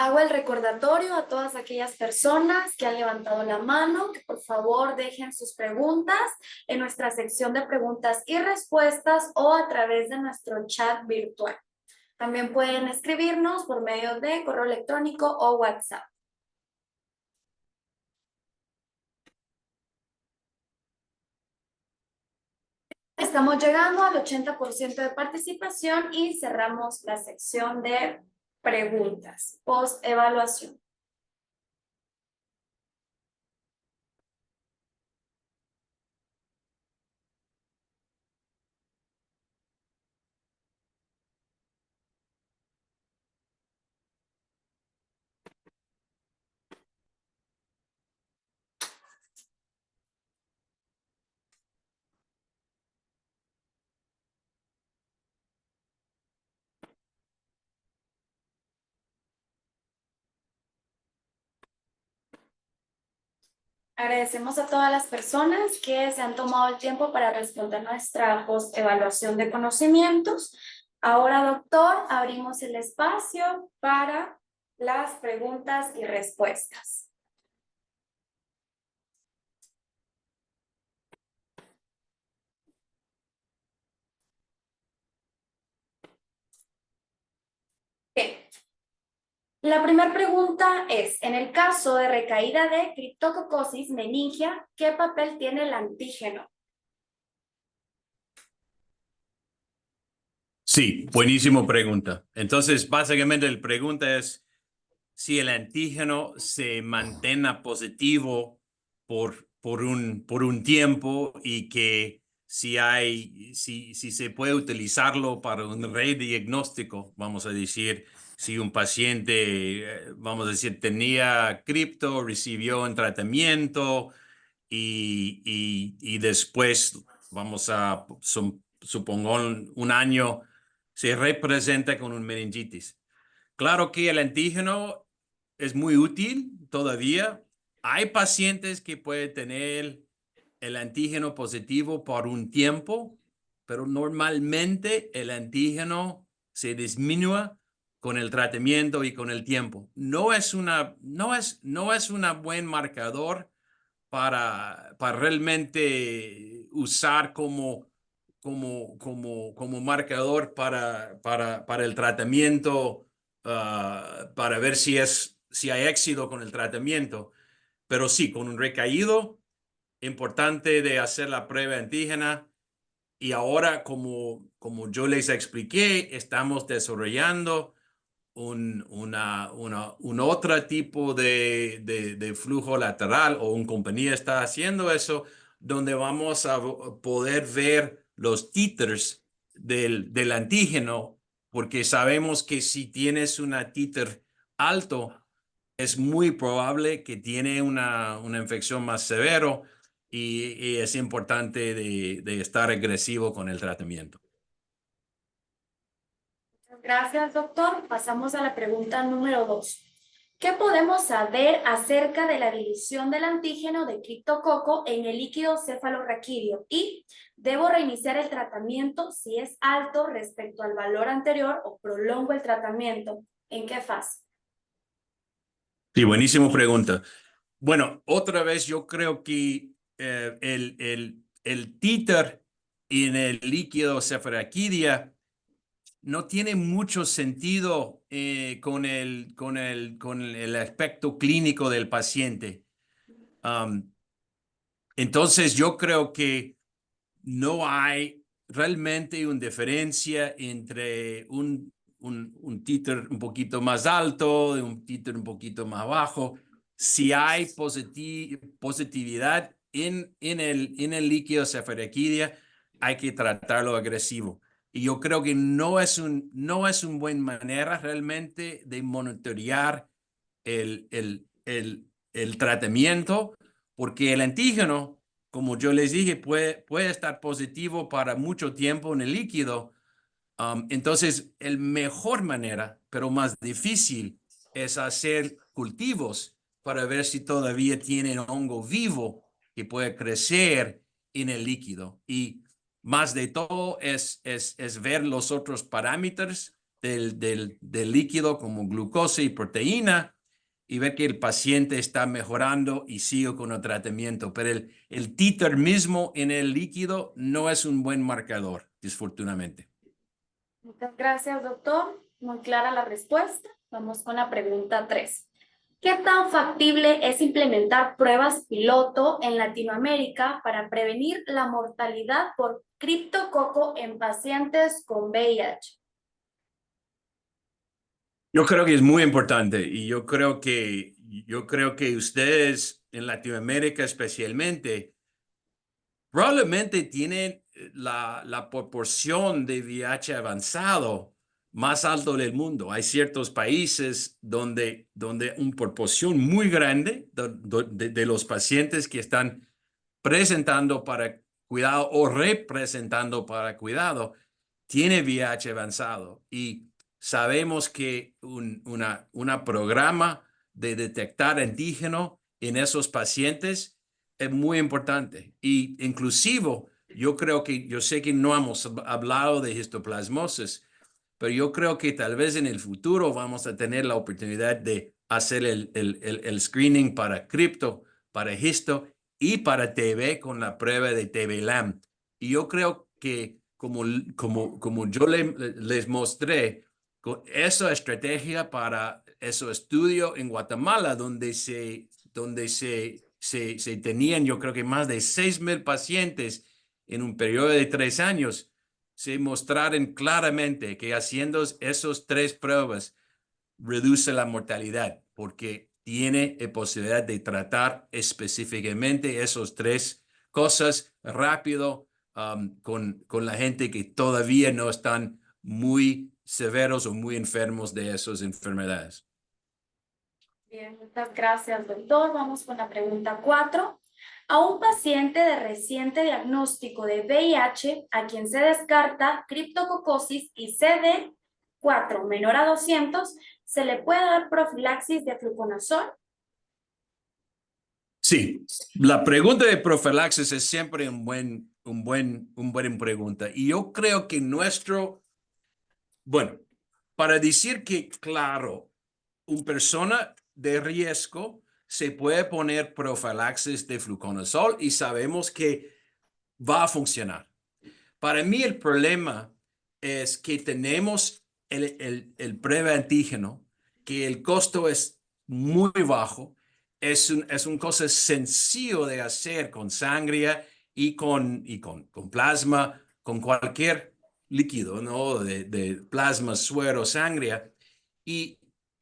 Hago el recordatorio a todas aquellas personas que han levantado la mano, que por favor dejen sus preguntas en nuestra sección de preguntas y respuestas o a través de nuestro chat virtual. También pueden escribirnos por medio de correo electrónico o WhatsApp. Estamos llegando al 80% de participación y cerramos la sección de preguntas post-evaluación. Agradecemos a todas las personas que se han tomado el tiempo para responder nuestra post-evaluación de conocimientos. Ahora, doctor, abrimos el espacio para las preguntas y respuestas. Bien. La primera pregunta es, en el caso de recaída de criptococosis meningia, ¿qué papel tiene el antígeno? Sí, buenísima pregunta. Entonces, básicamente la pregunta es si el antígeno se mantenga positivo por un tiempo y que si se puede utilizarlo para un rediagnóstico, vamos a decir, si un paciente, vamos a decir, tenía cripto, recibió un tratamiento y después, supongo, un año, se representa con un meningitis. Claro que el antígeno es muy útil todavía. Hay pacientes que pueden tener el antígeno positivo por un tiempo, pero normalmente el antígeno se disminuye con el tratamiento y con el tiempo. No es un buen marcador para realmente usar como marcador para el tratamiento, para ver si hay éxito con el tratamiento. Pero sí, con un recaído, importante de hacer la prueba antígena. Y ahora, como yo les expliqué, estamos desarrollando un otro tipo de flujo lateral, o una compañía está haciendo eso, donde vamos a poder ver los titers del antígeno, porque sabemos que si tienes una titer alto, es muy probable que tiene una infección más severa y es importante de estar agresivo con el tratamiento. Gracias, doctor. Pasamos a la pregunta número 2. ¿Qué podemos saber acerca de la división del antígeno de criptococo en el líquido cefalorraquídeo? Y ¿debo reiniciar el tratamiento si es alto respecto al valor anterior o prolongo el tratamiento? ¿En qué fase? Sí, buenísima pregunta. Bueno, otra vez yo creo que el títer en el líquido cefalorraquídeo no tiene mucho sentido con el aspecto clínico del paciente. Entonces, yo creo que no hay realmente una diferencia entre un títer un poquito más alto y un títer un poquito más bajo. Si hay positividad en el líquido cefalorraquídeo, hay que tratarlo agresivo. Y yo creo que no es una buena manera realmente de monitorear el tratamiento, porque el antígeno, como yo les dije, puede estar positivo para mucho tiempo en el líquido. Entonces, la mejor manera, pero más difícil, es hacer cultivos para ver si todavía tienen hongo vivo que puede crecer en el líquido. Y más de todo es ver los otros parámetros del líquido como glucosa y proteína y ver que el paciente está mejorando y sigue con el tratamiento. Pero el títer mismo en el líquido no es un buen marcador, desafortunadamente. Muchas gracias, doctor. Muy clara la respuesta. Vamos con la pregunta 3. ¿Qué tan factible es implementar pruebas piloto en Latinoamérica para prevenir la mortalidad por criptococo en pacientes con VIH? Yo creo que es muy importante y yo creo que ustedes en Latinoamérica especialmente probablemente tienen la proporción de VIH avanzado más alto del mundo. Hay ciertos países donde una proporción muy grande de los pacientes que están presentando para cuidado o representando para cuidado tiene VIH avanzado. Y sabemos que una programa de detectar antígeno en esos pacientes es muy importante. Y inclusive, yo sé que no hemos hablado de histoplasmosis, pero yo creo que tal vez en el futuro vamos a tener la oportunidad de hacer el screening para cripto, para histo y para TB con la prueba de TB-LAM. Y yo creo que como yo les mostré, con esa estrategia para ese estudio en Guatemala, donde se tenían, yo creo que más de 6,000 pacientes en un periodo de 3 años, se mostraron claramente que haciendo esos 3 pruebas reduce la mortalidad porque tiene la posibilidad de tratar específicamente esos 3 cosas rápido con la gente que todavía no están muy severos o muy enfermos de esas enfermedades. Bien, muchas gracias, doctor. Vamos con la pregunta 4. A un paciente de reciente diagnóstico de VIH, a quien se descarta criptococosis y CD4 menor a 200, ¿se le puede dar profilaxis de fluconazol? Sí, la pregunta de profilaxis es siempre un buen pregunta. Y yo creo que bueno, para decir que, claro, una persona de riesgo se puede poner profilaxis de fluconazol y sabemos que va a funcionar. Para mí el problema es que tenemos el prueba antígeno, que el costo es muy bajo, es un cosa sencillo de hacer con sangre y con plasma, con cualquier líquido, ¿no? De plasma, suero, sangre. Y,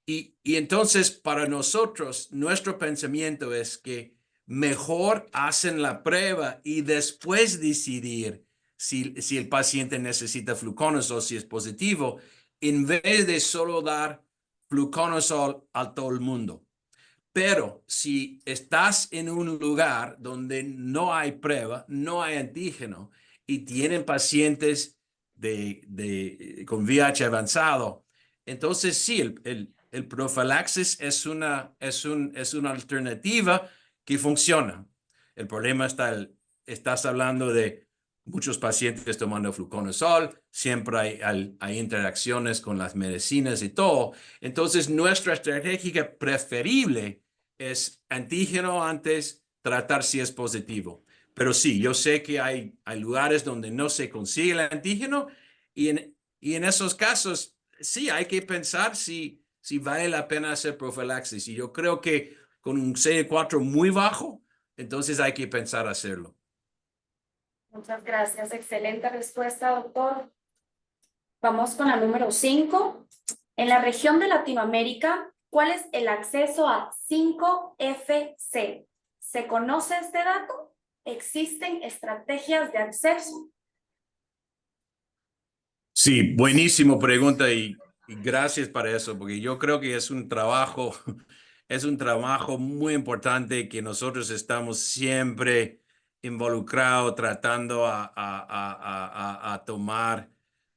y entonces para nosotros, nuestro pensamiento es que mejor hacen la prueba y después decidir si el paciente necesita fluconazol, si es positivo, en vez de solo dar fluconazol a todo el mundo. Pero si estás en un lugar donde no hay prueba, no hay antígeno y tienen pacientes con VIH avanzado, entonces sí, el profilaxis es una alternativa que funciona. El problema estás hablando de muchos pacientes tomando fluconazol, siempre hay interacciones con las medicinas y todo. Entonces, nuestra estrategia preferible es antígeno antes, tratar si es positivo. Pero sí, yo sé que hay lugares donde no se consigue el antígeno y en esos casos, sí, hay que pensar si vale la pena hacer profilaxis. Y yo creo que con un CD4 muy bajo, entonces hay que pensar hacerlo. Muchas gracias. Excelente respuesta, doctor. Vamos con la número 5. En la región de Latinoamérica, ¿cuál es el acceso a 5FC? ¿Se conoce este dato? ¿Existen estrategias de acceso? Sí, buenísimo pregunta y gracias para eso, porque yo creo que es un trabajo, es un trabajo muy importante que nosotros estamos siempre involucrados tratando a tomar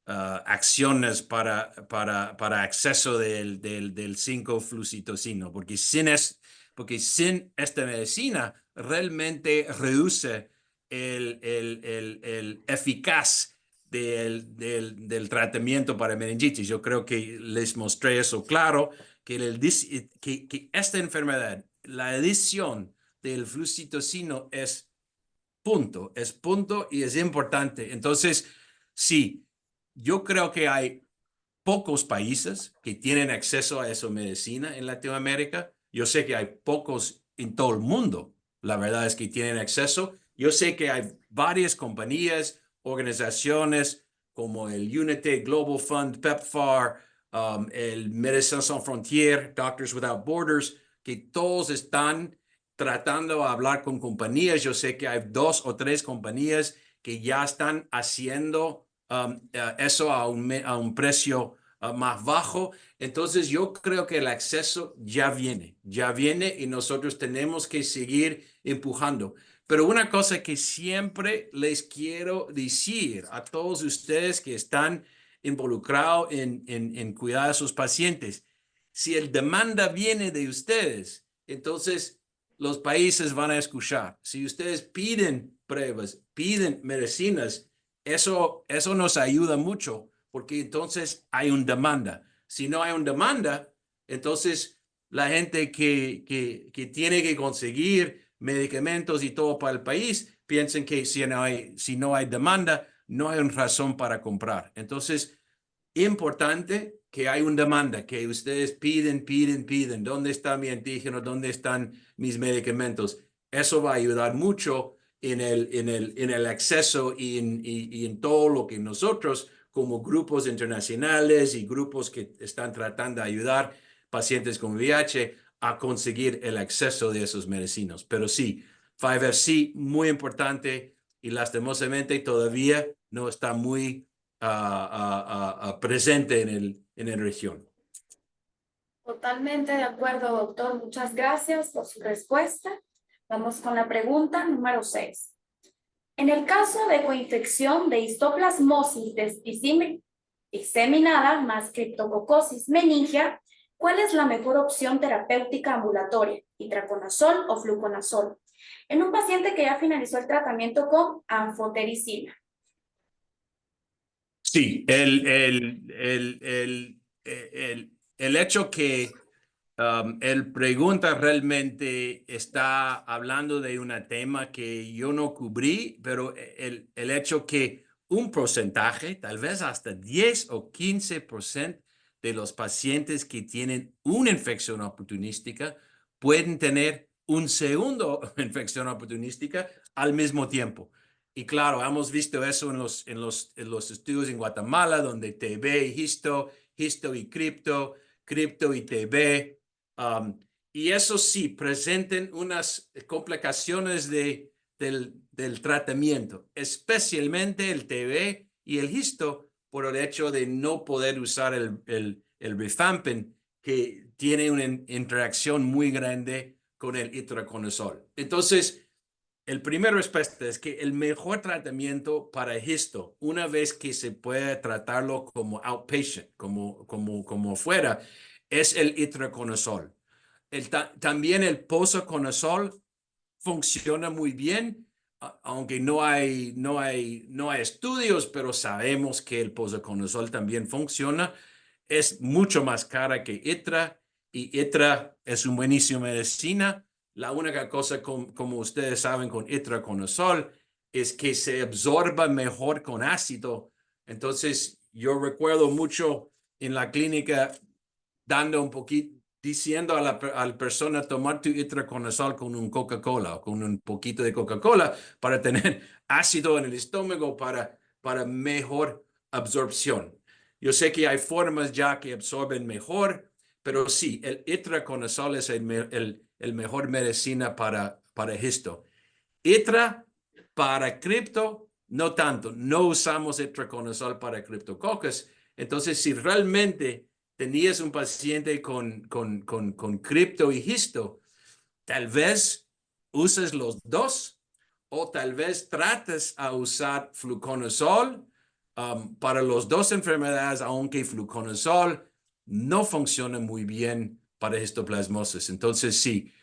acciones para acceso del 5-flucitocino, porque sin esta medicina realmente reduce el eficaz del tratamiento para meningitis. Yo creo que les mostré eso claro, que esta enfermedad, la adición del flucitocino es punto y es importante. Entonces, sí, yo creo que hay pocos países que tienen acceso a esa medicina en Latinoamérica. Yo sé que hay pocos en todo el mundo. La verdad es que tienen acceso. Yo sé que hay varias compañías, organizaciones como el Unity Global Fund, PEPFAR, el Médecins Sans Frontières, Doctors Without Borders, que todos están tratando de hablar con compañías. Yo sé que hay 2 o 3 compañías que ya están haciendo eso a un precio más bajo. Entonces yo creo que el acceso ya viene y nosotros tenemos que seguir empujando. Pero una cosa que siempre les quiero decir a todos ustedes que están involucrados en cuidar a sus pacientes, si el demanda viene de ustedes, entonces los países van a escuchar. Si ustedes piden pruebas, piden medicinas, eso nos ayuda mucho porque entonces hay una demanda. Si no hay una demanda, entonces la gente que tiene que conseguir medicamentos y todo para el país piensan que si no hay demanda, no hay una razón para comprar. Entonces, importante que hay una demanda, que ustedes piden. ¿Dónde está mi antígeno? ¿Dónde están mis medicamentos? Eso va a ayudar mucho en el acceso y en todo lo que nosotros como grupos internacionales y grupos que están tratando de ayudar pacientes con VIH a conseguir el acceso de esos medicinos. Pero sí, 5FC muy importante y lastimosamente todavía no está muy presente en la región. Totalmente de acuerdo, doctor. Muchas gracias por su respuesta. Vamos con la pregunta número 6. En el caso de coinfección de histoplasmosis diseminada más criptococosis meningia, ¿cuál es la mejor opción terapéutica ambulatoria? ¿Itraconazol o fluconazol? En un paciente que ya finalizó el tratamiento con anfotericina. Sí, el hecho que él pregunta realmente está hablando de un tema que yo no cubrí, pero el hecho que un porcentaje, tal vez hasta 10 o 15% de los pacientes que tienen una infección oportunística pueden tener un segundo infección oportunística al mismo tiempo. Y claro, hemos visto eso en los estudios en Guatemala, donde TB y histo y cripto y TB. Y eso sí, presenten unas complicaciones del tratamiento, especialmente el TB y el histo, por el hecho de no poder usar el rifampin, que tiene una interacción muy grande con el itraconazol. Entonces, el primer respuesta es que el mejor tratamiento para histo, una vez que se puede tratarlo como outpatient, como fuera, es el itraconazol. También el posaconazol funciona muy bien, aunque no hay estudios, pero sabemos que el posaconazol también funciona. Es mucho más cara que ITRA y ITRA es una buenísima medicina. La única cosa, como ustedes saben, con itraconazol es que se absorba mejor con ácido. Entonces, yo recuerdo mucho en la clínica dando un poquito, diciendo a la persona tomar tu itraconazol con un Coca-Cola o con un poquito de Coca-Cola para tener ácido en el estómago para mejor absorción. Yo sé que hay formas ya que absorben mejor, pero sí, el itraconazol es el mejor medicina para esto. ITRA para cripto, no tanto. No usamos itraconazol para criptococcus. Entonces, si realmente tenías un paciente con cripto y histo, tal vez uses los dos o tal vez trates a usar fluconazol para las dos enfermedades, aunque fluconazol no funciona muy bien para histoplasmosis. Entonces, sí,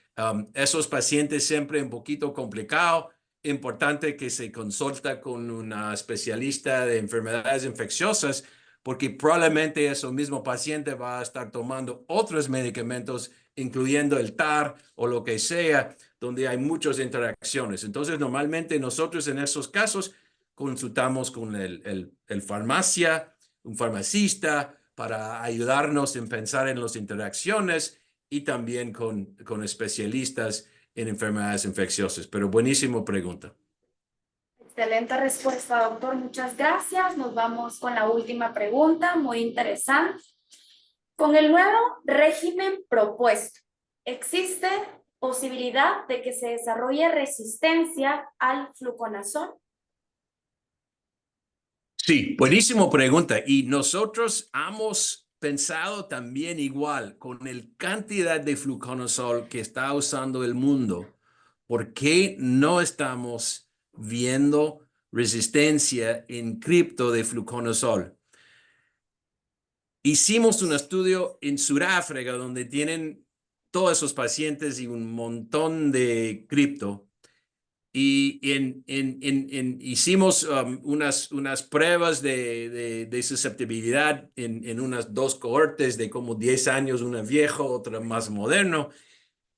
esos pacientes siempre un poquito complicado importante que se consulta con una especialista de enfermedades infecciosas, porque probablemente ese mismo paciente va a estar tomando otros medicamentos, incluyendo el TAR o lo que sea, donde hay muchas interacciones. Entonces, normalmente nosotros en esos casos consultamos con el farmacia, un farmacista, para ayudarnos en pensar en las interacciones y también con especialistas en enfermedades infecciosas. Pero buenísima pregunta. Excelente respuesta, doctor. Muchas gracias. Nos vamos con la última pregunta, muy interesante. Con el nuevo régimen propuesto, ¿existe posibilidad de que se desarrolle resistencia al fluconazol? Sí, buenísima pregunta. Y nosotros hemos pensado también igual con el cantidad de fluconazol que está usando el mundo. ¿Por qué no estamos viendo resistencia en cripto de fluconazol? Hicimos un estudio en Sudáfrica donde tienen todos esos pacientes y un montón de cripto. Y hicimos unas pruebas de susceptibilidad en unas dos cohortes de como 10 años, una vieja, otra más moderno.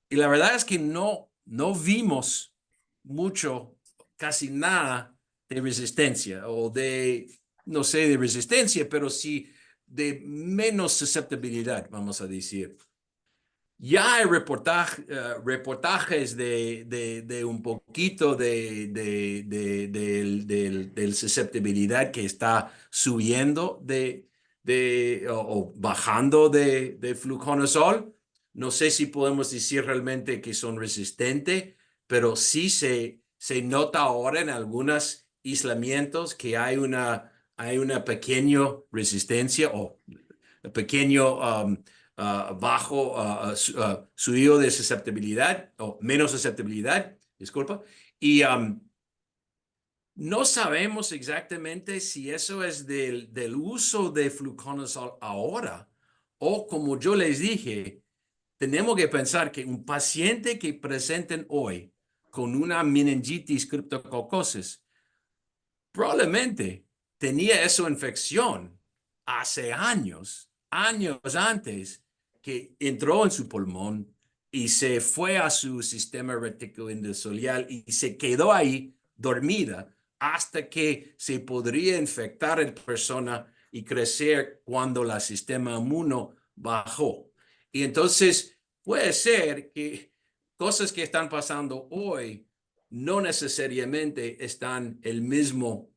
Y la verdad es que no vimos mucho, casi nada de resistencia o no sé, de resistencia, pero sí de menos susceptibilidad, vamos a decir. Ya hay reportajes de un poquito del susceptibilidad que está subiendo o bajando de fluconazol. No sé si podemos decir realmente que son resistentes, pero sí se nota ahora en algunos aislamientos que hay una pequeña resistencia o pequeño bajo subido de susceptibilidad o menos susceptibilidad, disculpa. Y no sabemos exactamente si eso es del uso de fluconazol ahora o, como yo les dije, tenemos que pensar que un paciente que presenten hoy con una meningitis criptococosis probablemente tenía esa infección hace años antes que entró en su pulmón y se fue a su sistema reticuloendotelial y se quedó ahí dormida hasta que se podría infectar en persona y crecer cuando el sistema inmuno bajó. Y entonces puede ser que cosas que están pasando hoy no necesariamente están el mismo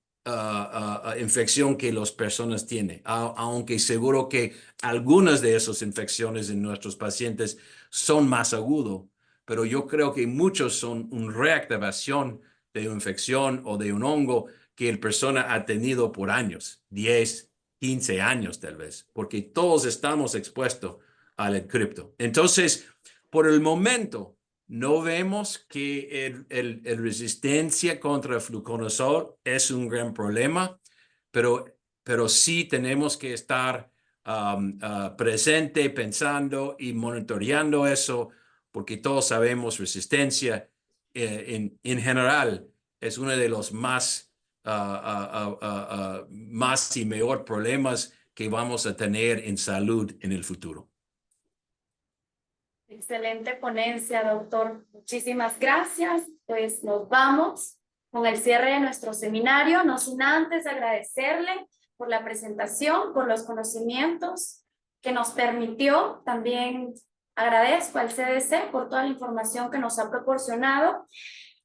infección que las personas tienen, aunque seguro que algunas de esas infecciones en nuestros pacientes son más agudas, pero yo creo que muchos son una reactivación de una infección o de un hongo que la persona ha tenido por años, 10, 15 años tal vez, porque todos estamos expuestos al cripto. Entonces, por el momento, no vemos que el resistencia contra el fluconazol es un gran problema, pero sí tenemos que estar presente, pensando y monitoreando eso, porque todos sabemos resistencia en general es uno de los más y mejor problemas que vamos a tener en salud en el futuro. Excelente ponencia, doctor. Muchísimas gracias. Pues nos vamos con el cierre de nuestro seminario, no sin antes agradecerle por la presentación, por los conocimientos que nos permitió. También agradezco al CDC por toda la información que nos ha proporcionado.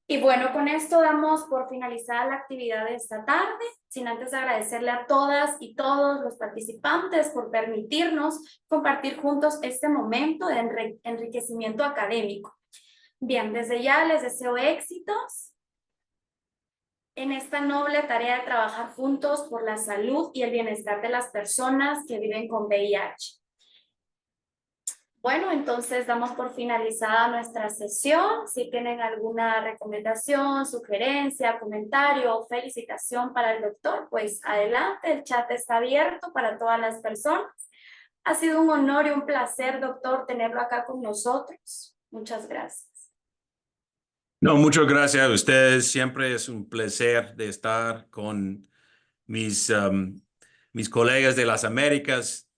Y bueno, con esto damos por finalizada la actividad de esta tarde, sin antes agradecerle a todas y todos los participantes por permitirnos compartir juntos este momento de enriquecimiento académico. Bien, desde ya les deseo éxitos en esta noble tarea de trabajar juntos por la salud y el bienestar de las personas que viven con VIH. Bueno, entonces damos por finalizada nuestra sesión. Si tienen alguna recomendación, sugerencia, comentario o felicitación para el doctor, pues adelante, el chat está abierto para todas las personas. Ha sido un honor y un placer, doctor, tenerlo acá con nosotros. Muchas gracias. No, muchas gracias a ustedes. Siempre es un placer de estar con mis colegas de las Américas.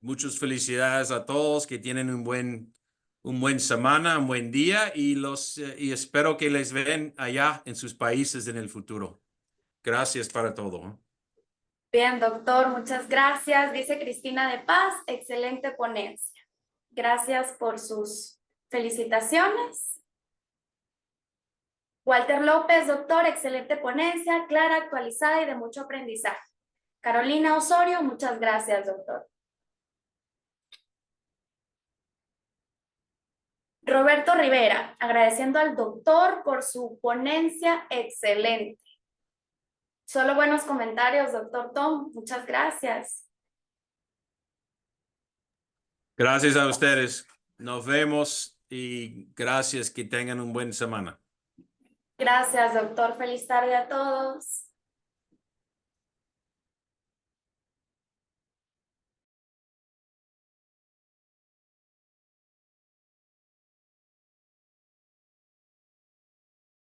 Muchas felicidades a todos que tienen un buen semana, un buen día y espero que les vean allá en sus países en el futuro. Gracias para todo. Bien, doctor, muchas gracias. Dice Cristina de Paz, excelente ponencia. Gracias por sus felicitaciones. Walter López, doctor, excelente ponencia, clara, actualizada y de mucho aprendizaje. Carolina Osorio, muchas gracias, doctor. Roberto Rivera, agradeciendo al doctor por su ponencia excelente. Solo buenos comentarios, doctor Tom. Muchas gracias. Gracias a ustedes. Nos vemos y gracias que tengan un buen semana. Gracias, doctor. Feliz tarde a todos.